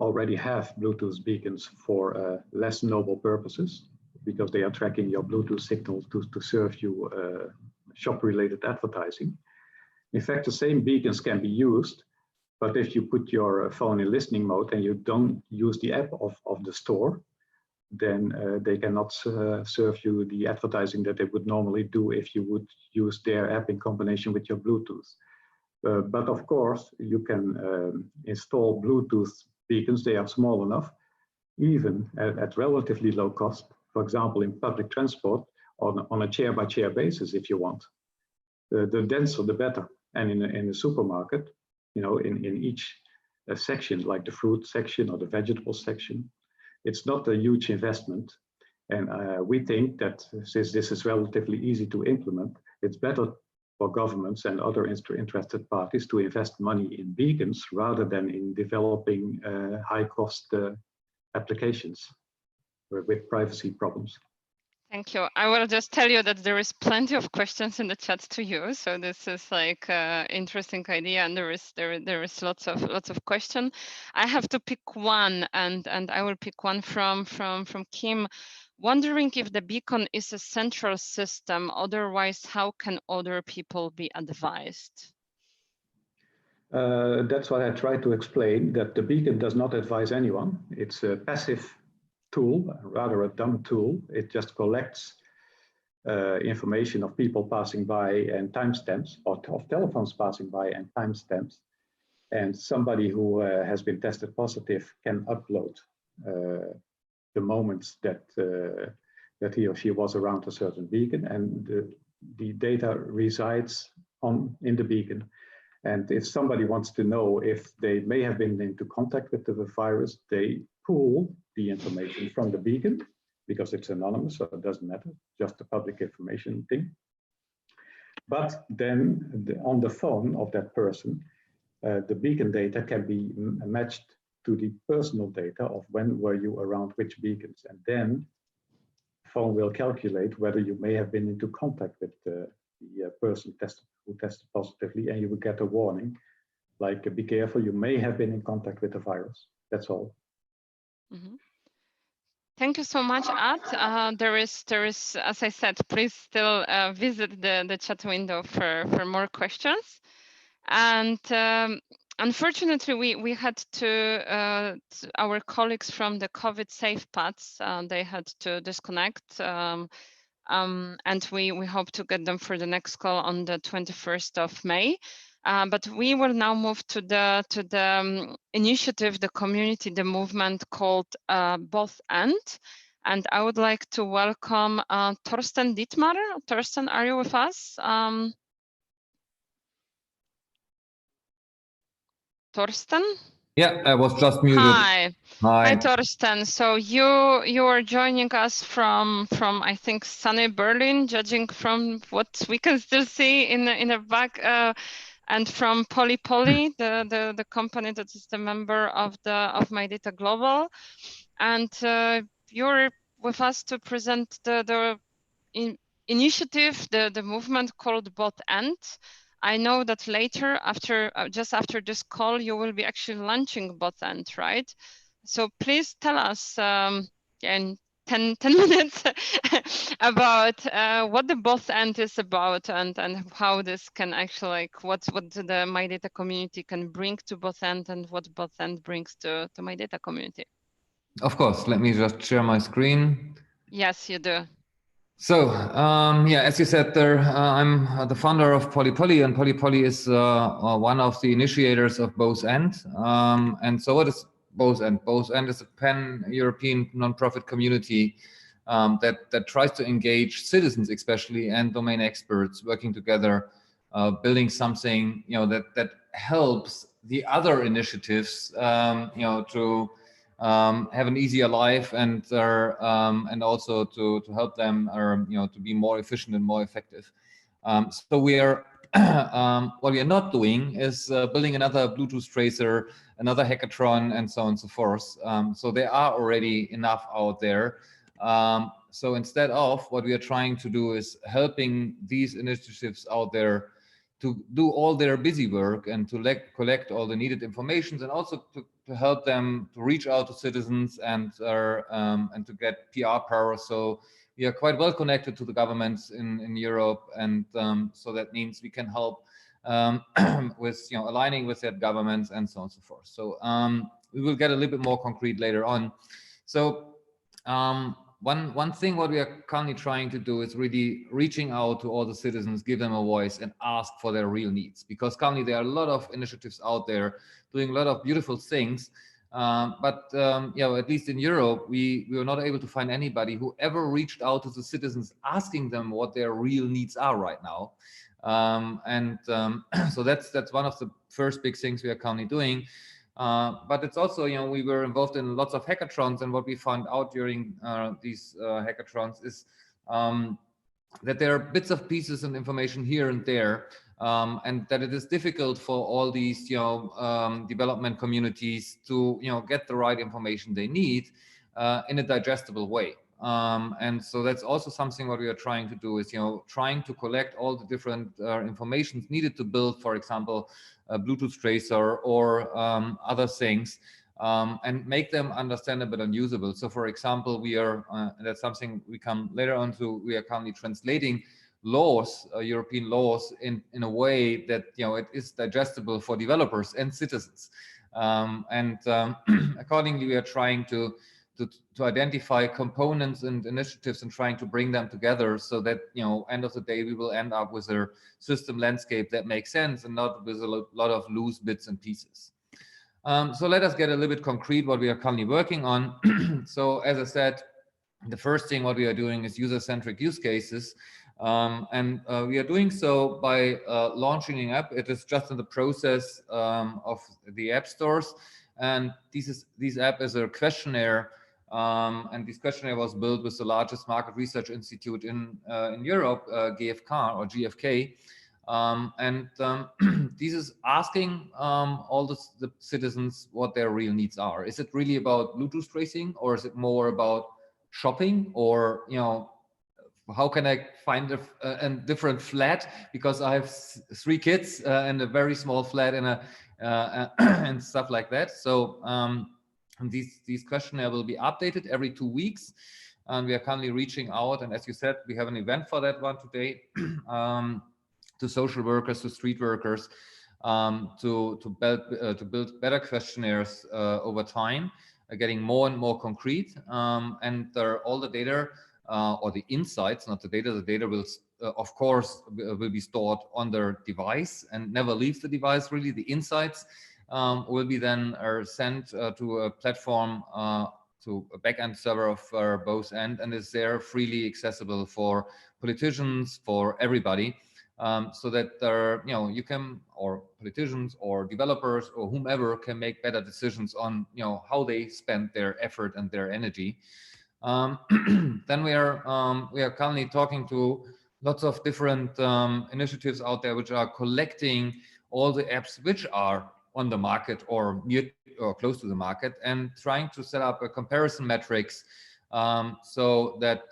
already have Bluetooth beacons for less noble purposes, because they are tracking your Bluetooth signal to serve you shop-related advertising. In fact, the same beacons can be used, but if you put your phone in listening mode and you don't use the app of the store, then they cannot serve you the advertising that they would normally do if you would use their app in combination with your Bluetooth. But of course, you can install Bluetooth beacons. They are small enough, even at relatively low cost. For example, in public transport, on a chair-by-chair basis, if you want. The denser, the better. And in a supermarket, you know, in each section, like the fruit section or the vegetable section, it's not a huge investment. And we think that since this is relatively easy to implement, it's better for governments and other interested parties to invest money in beacons rather than in developing high-cost applications with privacy problems. Thank you. I will just tell you that there is plenty of questions in the chat to you. So this is like interesting idea, and there is lots of questions. I have to pick one, and I will pick one from Kim, wondering if the beacon is a central system. Otherwise, how can other people be advised? That's what I tried to explain. That the beacon does not advise anyone. It's a passive tool, rather a dumb tool. It just collects information of people passing by and timestamps, or of telephones passing by and timestamps. And somebody who has been tested positive can upload the moments that that he or she was around a certain beacon, and the data resides in the beacon. And if somebody wants to know if they may have been into contact with the virus, they pull the information from the beacon, because it's anonymous, so it doesn't matter, just a public information thing. But then on the phone of that person, the beacon data can be matched to the personal data of when were you around which beacons. And then the phone will calculate whether you may have been into contact with the person who tested positively, and you will get a warning, like, be careful, you may have been in contact with the virus. That's all. Mm-hmm. Thank you so much, Ad. There is, as I said, please still visit the chat window for more questions. And unfortunately, we had to our colleagues from the COVID Safe Paths, they had to disconnect. And we hope to get them for the next call on the 21st of May. But we will now move to the initiative, the community, the movement called bothAnd. And I would like to welcome Thorsten Dittmar. Thorsten, are you with us? Thorsten? Yeah, I was just muted. Hi. Hi. Hi, Thorsten. So you are joining us from I think sunny Berlin, judging from what we can still see in the back, and from Poly, the company that is the member of MyData Global, and you're with us to present the initiative, the movement called bothAnd. I know that later, just after this call, you will be actually launching bothAnd, right? So please tell us in 10 minutes about what the bothAnd is about, and how this can actually, like, what the MyData community can bring to bothAnd, and what bothAnd brings to MyData community. Of course, let me just share my screen. Yes, you do. So, yeah, as you said there, I'm the founder of Poly, and Poly is one of the initiators of bothAnd. And so what is bothAnd? bothAnd is a pan-European nonprofit community that tries to engage citizens, especially, and domain experts working together, building something, you know, that helps the other initiatives, you know, to have an easier life, and also to help them, you know, to be more efficient and more effective. So we are what we are not doing is building another Bluetooth tracer, another hackathon, and so on and so forth. So there are already enough out there. So instead of, what we are trying to do is helping these initiatives out there to do all their busy work and to collect all the needed information, and also to help them to reach out to citizens and to get PR power. So we are quite well connected to the governments in Europe, and so that means we can help with aligning with their governments and so on and so forth. So we will get a little bit more concrete later on. So one thing what we are currently trying to do is really reaching out to all the citizens, give them a voice and ask for their real needs, because currently there are a lot of initiatives out there doing a lot of beautiful things, but at least in Europe we were not able to find anybody who ever reached out to the citizens asking them what their real needs are right now. So that's one of the first big things we are currently doing. But it's also, we were involved in lots of hackathons, and what we found out during these hackathons is that there are bits of pieces and information here and there, and that it is difficult for all these development communities to get the right information they need in a digestible way. And so that's also something what we are trying to do is trying to collect all the different information needed to build, for example, a Bluetooth tracer or other things, and make them understandable and usable. So for example, we are that's something we come later on to, we are currently translating laws, European laws, in a way that it is digestible for developers and citizens, accordingly we are trying to identify components and initiatives and trying to bring them together so that, end of the day, we will end up with a system landscape that makes sense and not with a lot of loose bits and pieces. So let us get a little bit concrete what we are currently working on. So as I said, the first thing what we are doing is user-centric use cases. We are doing so by launching an app. It is just in the process of the app stores. And this app is a questionnaire. And this questionnaire was built with the largest market research institute in Europe, GfK. This is asking all the citizens what their real needs are. Is it really about Bluetooth tracing, or is it more about shopping, or how can I find a different flat because I have 3 kids and a very small flat and stuff like that. So these questionnaire will be updated every 2 weeks, and we are currently reaching out. And as you said, we have an event for that one today, to social workers, to street workers, to build better questionnaires over time, getting more and more concrete. All the data or the insights, not the data will of course will be stored on their device and never leaves the device. Really, the insights will be then sent to a platform, to a backend server of bothAnd, and is there freely accessible for politicians, for everybody, so that you can, or politicians or developers or whomever, can make better decisions on how they spend their effort and their energy. Then we are currently talking to lots of different initiatives out there which are collecting all the apps which are on the market or near or close to the market, and trying to set up a comparison metrics, so that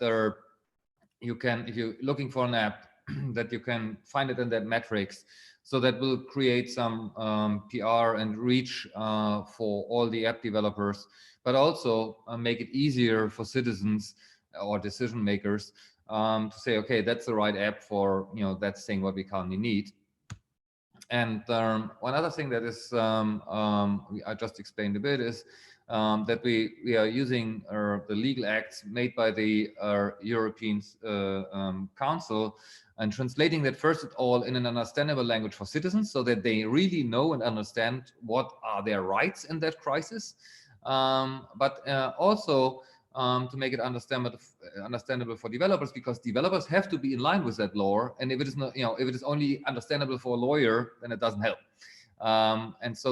you can, if you're looking for an app, that you can find it in that metrics. So that will create some PR and reach for all the app developers, but also make it easier for citizens or decision makers to say, okay, that's the right app for that thing what we currently need. And one other thing that is I just explained a bit is that we are using the legal acts made by the European Council, and translating that first of all in an understandable language for citizens, so that they really know and understand what are their rights in that crisis, but also to make it understandable for developers, because developers have to be in line with that law. And if it is not, if it is only understandable for a lawyer, then it doesn't help. And so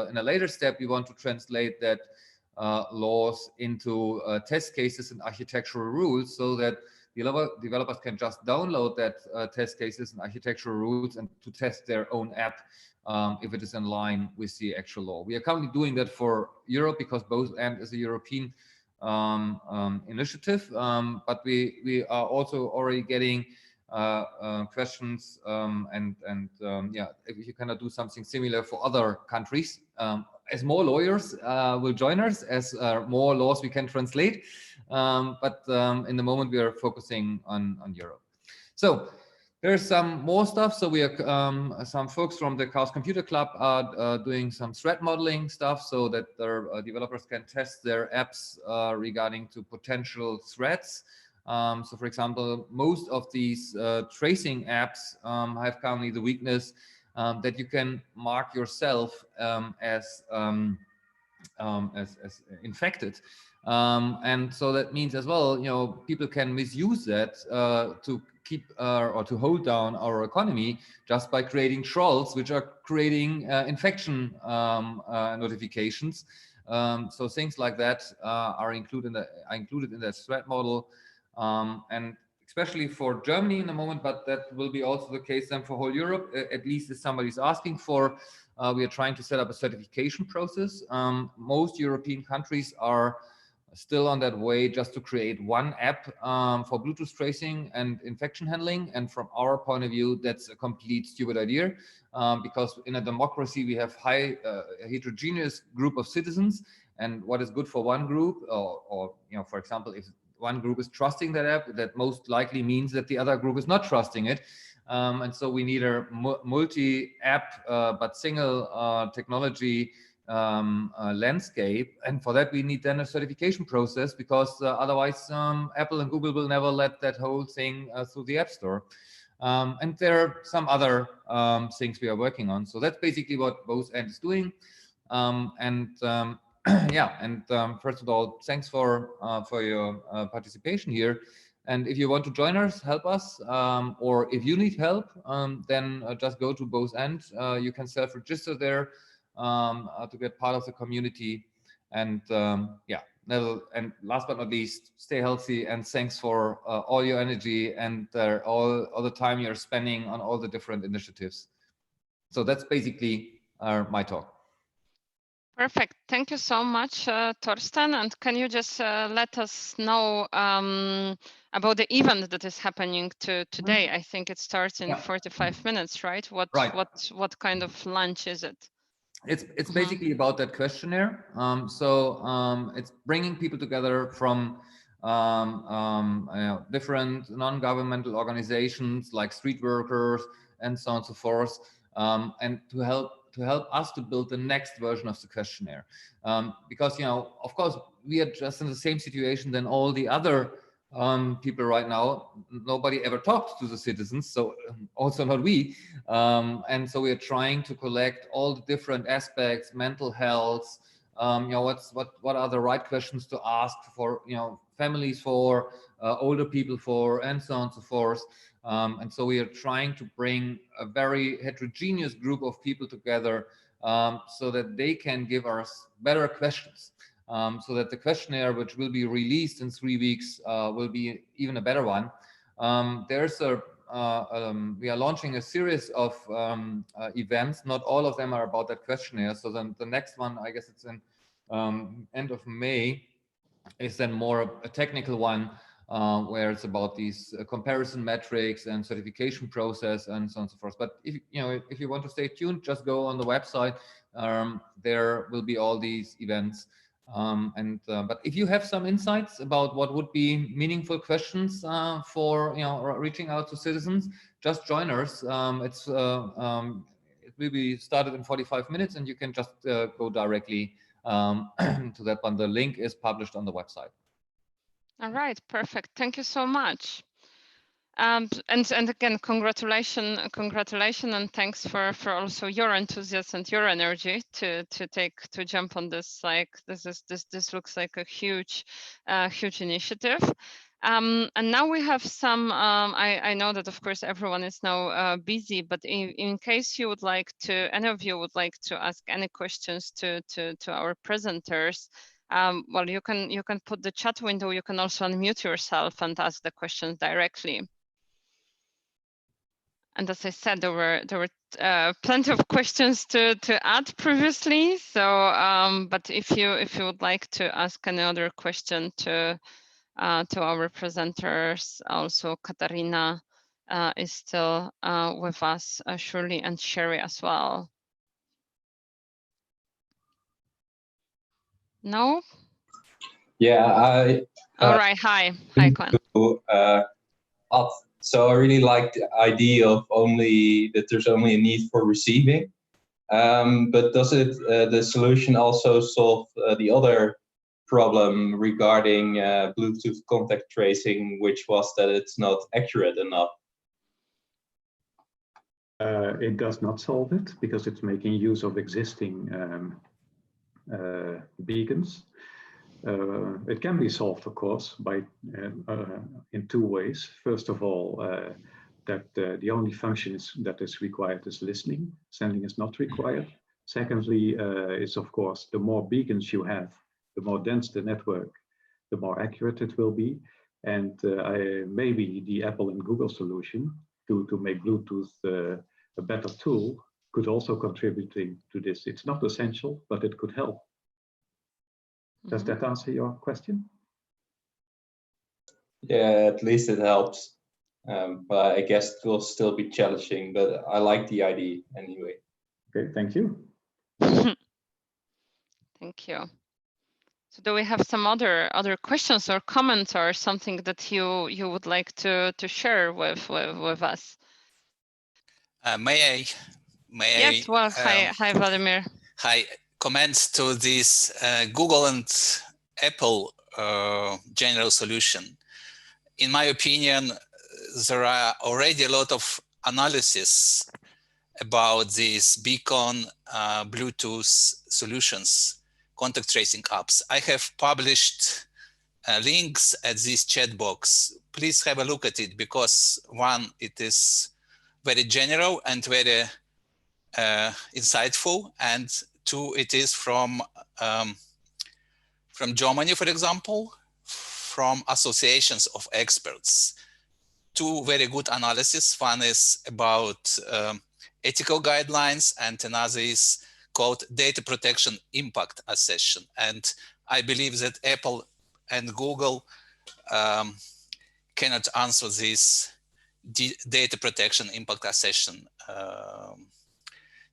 in a later step, we want to translate that laws into test cases and architectural rules, so that developers can just download that test cases and architectural rules and to test their own app if it is in line with the actual law. We are currently doing that for Europe because bothAnd is a European initiative, but we are also already getting questions, yeah, if you cannot do something similar for other countries, as more lawyers will join us, as more laws we can translate, but in the moment we are focusing on Europe. So there's some more stuff. So we are some folks from the Chaos Computer Club are doing some threat modeling stuff so that their developers can test their apps regarding to potential threats. So for example, most of these tracing apps have currently the weakness that you can mark yourself as infected. And so that means as well, you know, people can misuse that to keep or to hold down our economy just by creating trolls, which are creating infection notifications. So things like that are included in that threat model, and especially for Germany in the moment, but that will be also the case then for whole Europe, at least if somebody's asking for. We are trying to set up a certification process. Most European countries are still on that way just to create one app for Bluetooth tracing and infection handling. And from our point of view, that's a complete stupid idea, because in a democracy, we have a heterogeneous group of citizens. And what is good for one group, or you know, for example, if one group is trusting that app, that most likely means that the other group is not trusting it. And so we need a multi-app but single technology landscape, and for that we need then a certification process, because otherwise Apple and Google will never let that whole thing through the App Store. And there are some other things we are working on. So that's basically what bothAnd is doing. Yeah, and first of all, thanks for your participation here. And if you want to join us, help us, or if you need help, then just go to bothAnd. You can self-register there to get part of the community. And yeah, and last but not least, stay healthy, and thanks for all your energy and all the time you're spending on all the different initiatives. So that's basically my talk. Perfect. Thank you so much, Thorsten. And can you just let us know about the event that is happening today? I think it starts in 45 minutes, right? What kind of lunch is it? It's basically about that questionnaire. It's bringing people together from different non-governmental organizations like street workers and so on and so forth, and to help us to build the next version of the questionnaire. Because, you know, of course, we are just in the same situation than all the other people right now. Nobody ever talked to the citizens, so also not we. And so we are trying to collect all the different aspects, mental health, you know, what are the right questions to ask for, you know, families for, older people for, and so on and so forth. And so we are trying to bring a very heterogeneous group of people together so that they can give us better questions. So that the questionnaire, which will be released in 3 weeks, will be even a better one. We are launching a series of events. Not all of them are about that questionnaire. So then the next one, I guess it's in end of May, is then more a technical one, where it's about these comparison metrics and certification process and so on and so forth. But if you want to stay tuned, just go on the website. There will be all these events. But if you have some insights about what would be meaningful questions for reaching out to citizens, just join us. It will be started in 45 minutes, and you can just go directly to that one. The link is published on the website. All right, perfect. Thank you so much. And again, congratulations, and thanks for also your enthusiasm and your energy to jump on this. Like this looks like a huge initiative. And now we have some. I know that of course everyone is now busy, but in case you would like to, any of you would like to ask any questions to our presenters. Well, you can put the chat window. You can also unmute yourself and ask the questions directly. And as I said, there were plenty of questions to add previously. So, but if you would like to ask any other question to our presenters, also Katariina is still with us, surely, and Sherry as well. No? Yeah, All right. Hi, Glenn. So I really like the idea of that there's only a need for receiving. But does the solution also solve the other problem regarding Bluetooth contact tracing, which was that it's not accurate enough? It does not solve it because it's making use of existing beacons. It can be solved, of course, by in two ways. First of all, that the only function that is required is listening. Sending is not required. Secondly, is of course the more beacons you have, the more dense the network, the more accurate it will be. And maybe the Apple and Google solution to make Bluetooth a better tool could also contribute to this. It's not essential, but it could help. Does that answer your question? Yeah, at least it helps. But I guess it will still be challenging, but I like the idea anyway. Okay, thank you. Thank you. So do we have some other questions or comments or something that you would like to share with us? May Yes, I, well, hi Vladimir. Hi, comments to this Google and Apple general solution. In my opinion, there are already a lot of analysis about these beacon Bluetooth solutions, contact tracing apps. I have published links at this chat box. Please have a look at it because one, it is very general and very insightful, and two, it is from Germany, for example, from associations of experts. Two very good analysis. One is about ethical guidelines, and another is called data protection impact assessment. And I believe that Apple and Google cannot answer this data protection impact assessment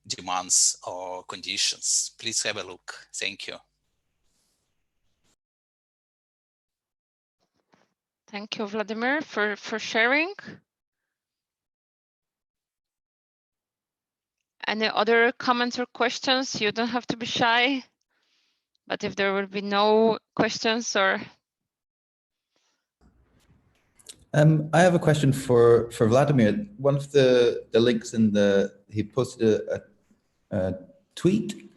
demands or conditions. Please have a look. Thank you. Thank you, Vladimir, for sharing. Any other comments or questions? You don't have to be shy, but if there will be no questions or... I have a question for Vladimir. One of the links in he posted a tweet,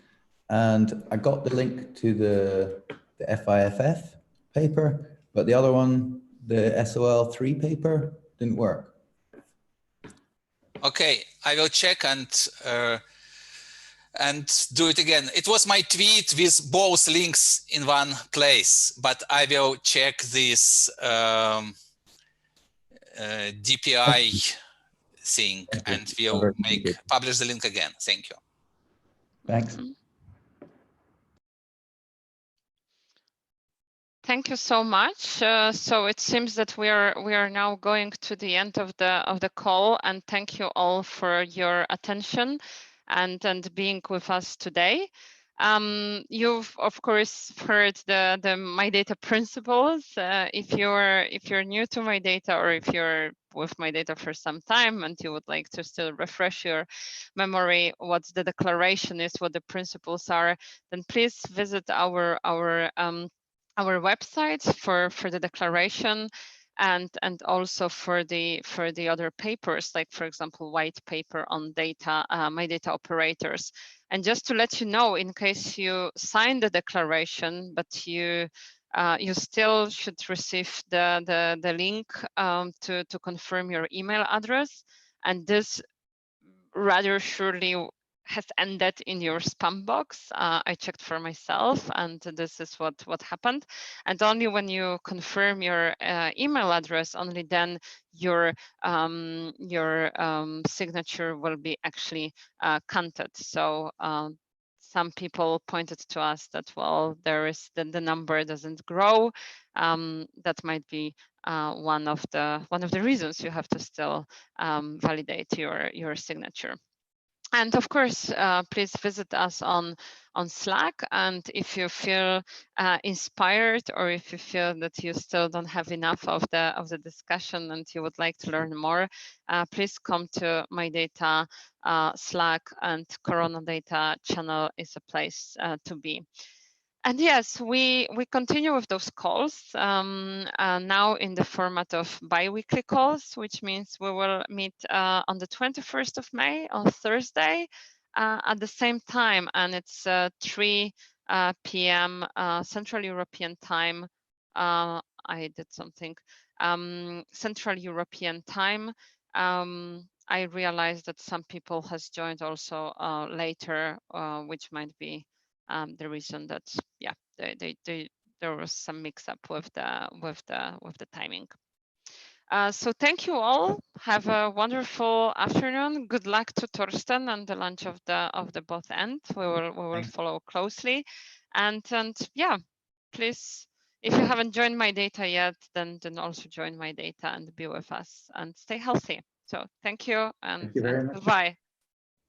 and I got the link to the FIFF paper, but the other one, the SOL3 paper, didn't work. Okay, I will check and do it again. It was my tweet with both links in one place, but I will check this DPI thing and we'll publish the link again. Thank you. Thanks. Thank you so much. So it seems that we are now going to the end of the call, and thank you all for your attention and being with us today. You've of course heard the MyData principles. If you're new to MyData, or if you're with MyData for some time and you would like to still refresh your memory what the declaration is, what the principles are, then please visit our website for the declaration and also for the other papers, like for example white paper on data, MyData operators. And just to let you know, in case you sign the declaration but you still should receive the link to confirm your email address, and this rather surely has ended in your spam box. I checked for myself, and this is what happened. And only when you confirm your email address, only then your signature will be actually counted. So some people pointed to us that, well, there is the number doesn't grow. That might be one of the reasons you have to still validate your signature. And of course, please visit us on Slack. And if you feel inspired, or if you feel that you still don't have enough of the discussion and you would like to learn more, please come to MyData Slack, and Corona Data channel is a place to be. And yes, we continue with those calls now in the format of bi-weekly calls, which means we will meet on the 21st of May on Thursday at the same time, and it's 3 p.m. Central European time. I did something. Central European time. I realized that some people has joined also later, which might be the reason that, yeah, there was some mix-up with the timing. So thank you all. Have a wonderful afternoon. Good luck to Thorsten and the launch of the bothAnd. We will follow closely, and yeah, please, if you haven't joined MyData yet, then also join MyData and be with us and stay healthy. So thank you, and Thank you very much. goodbye.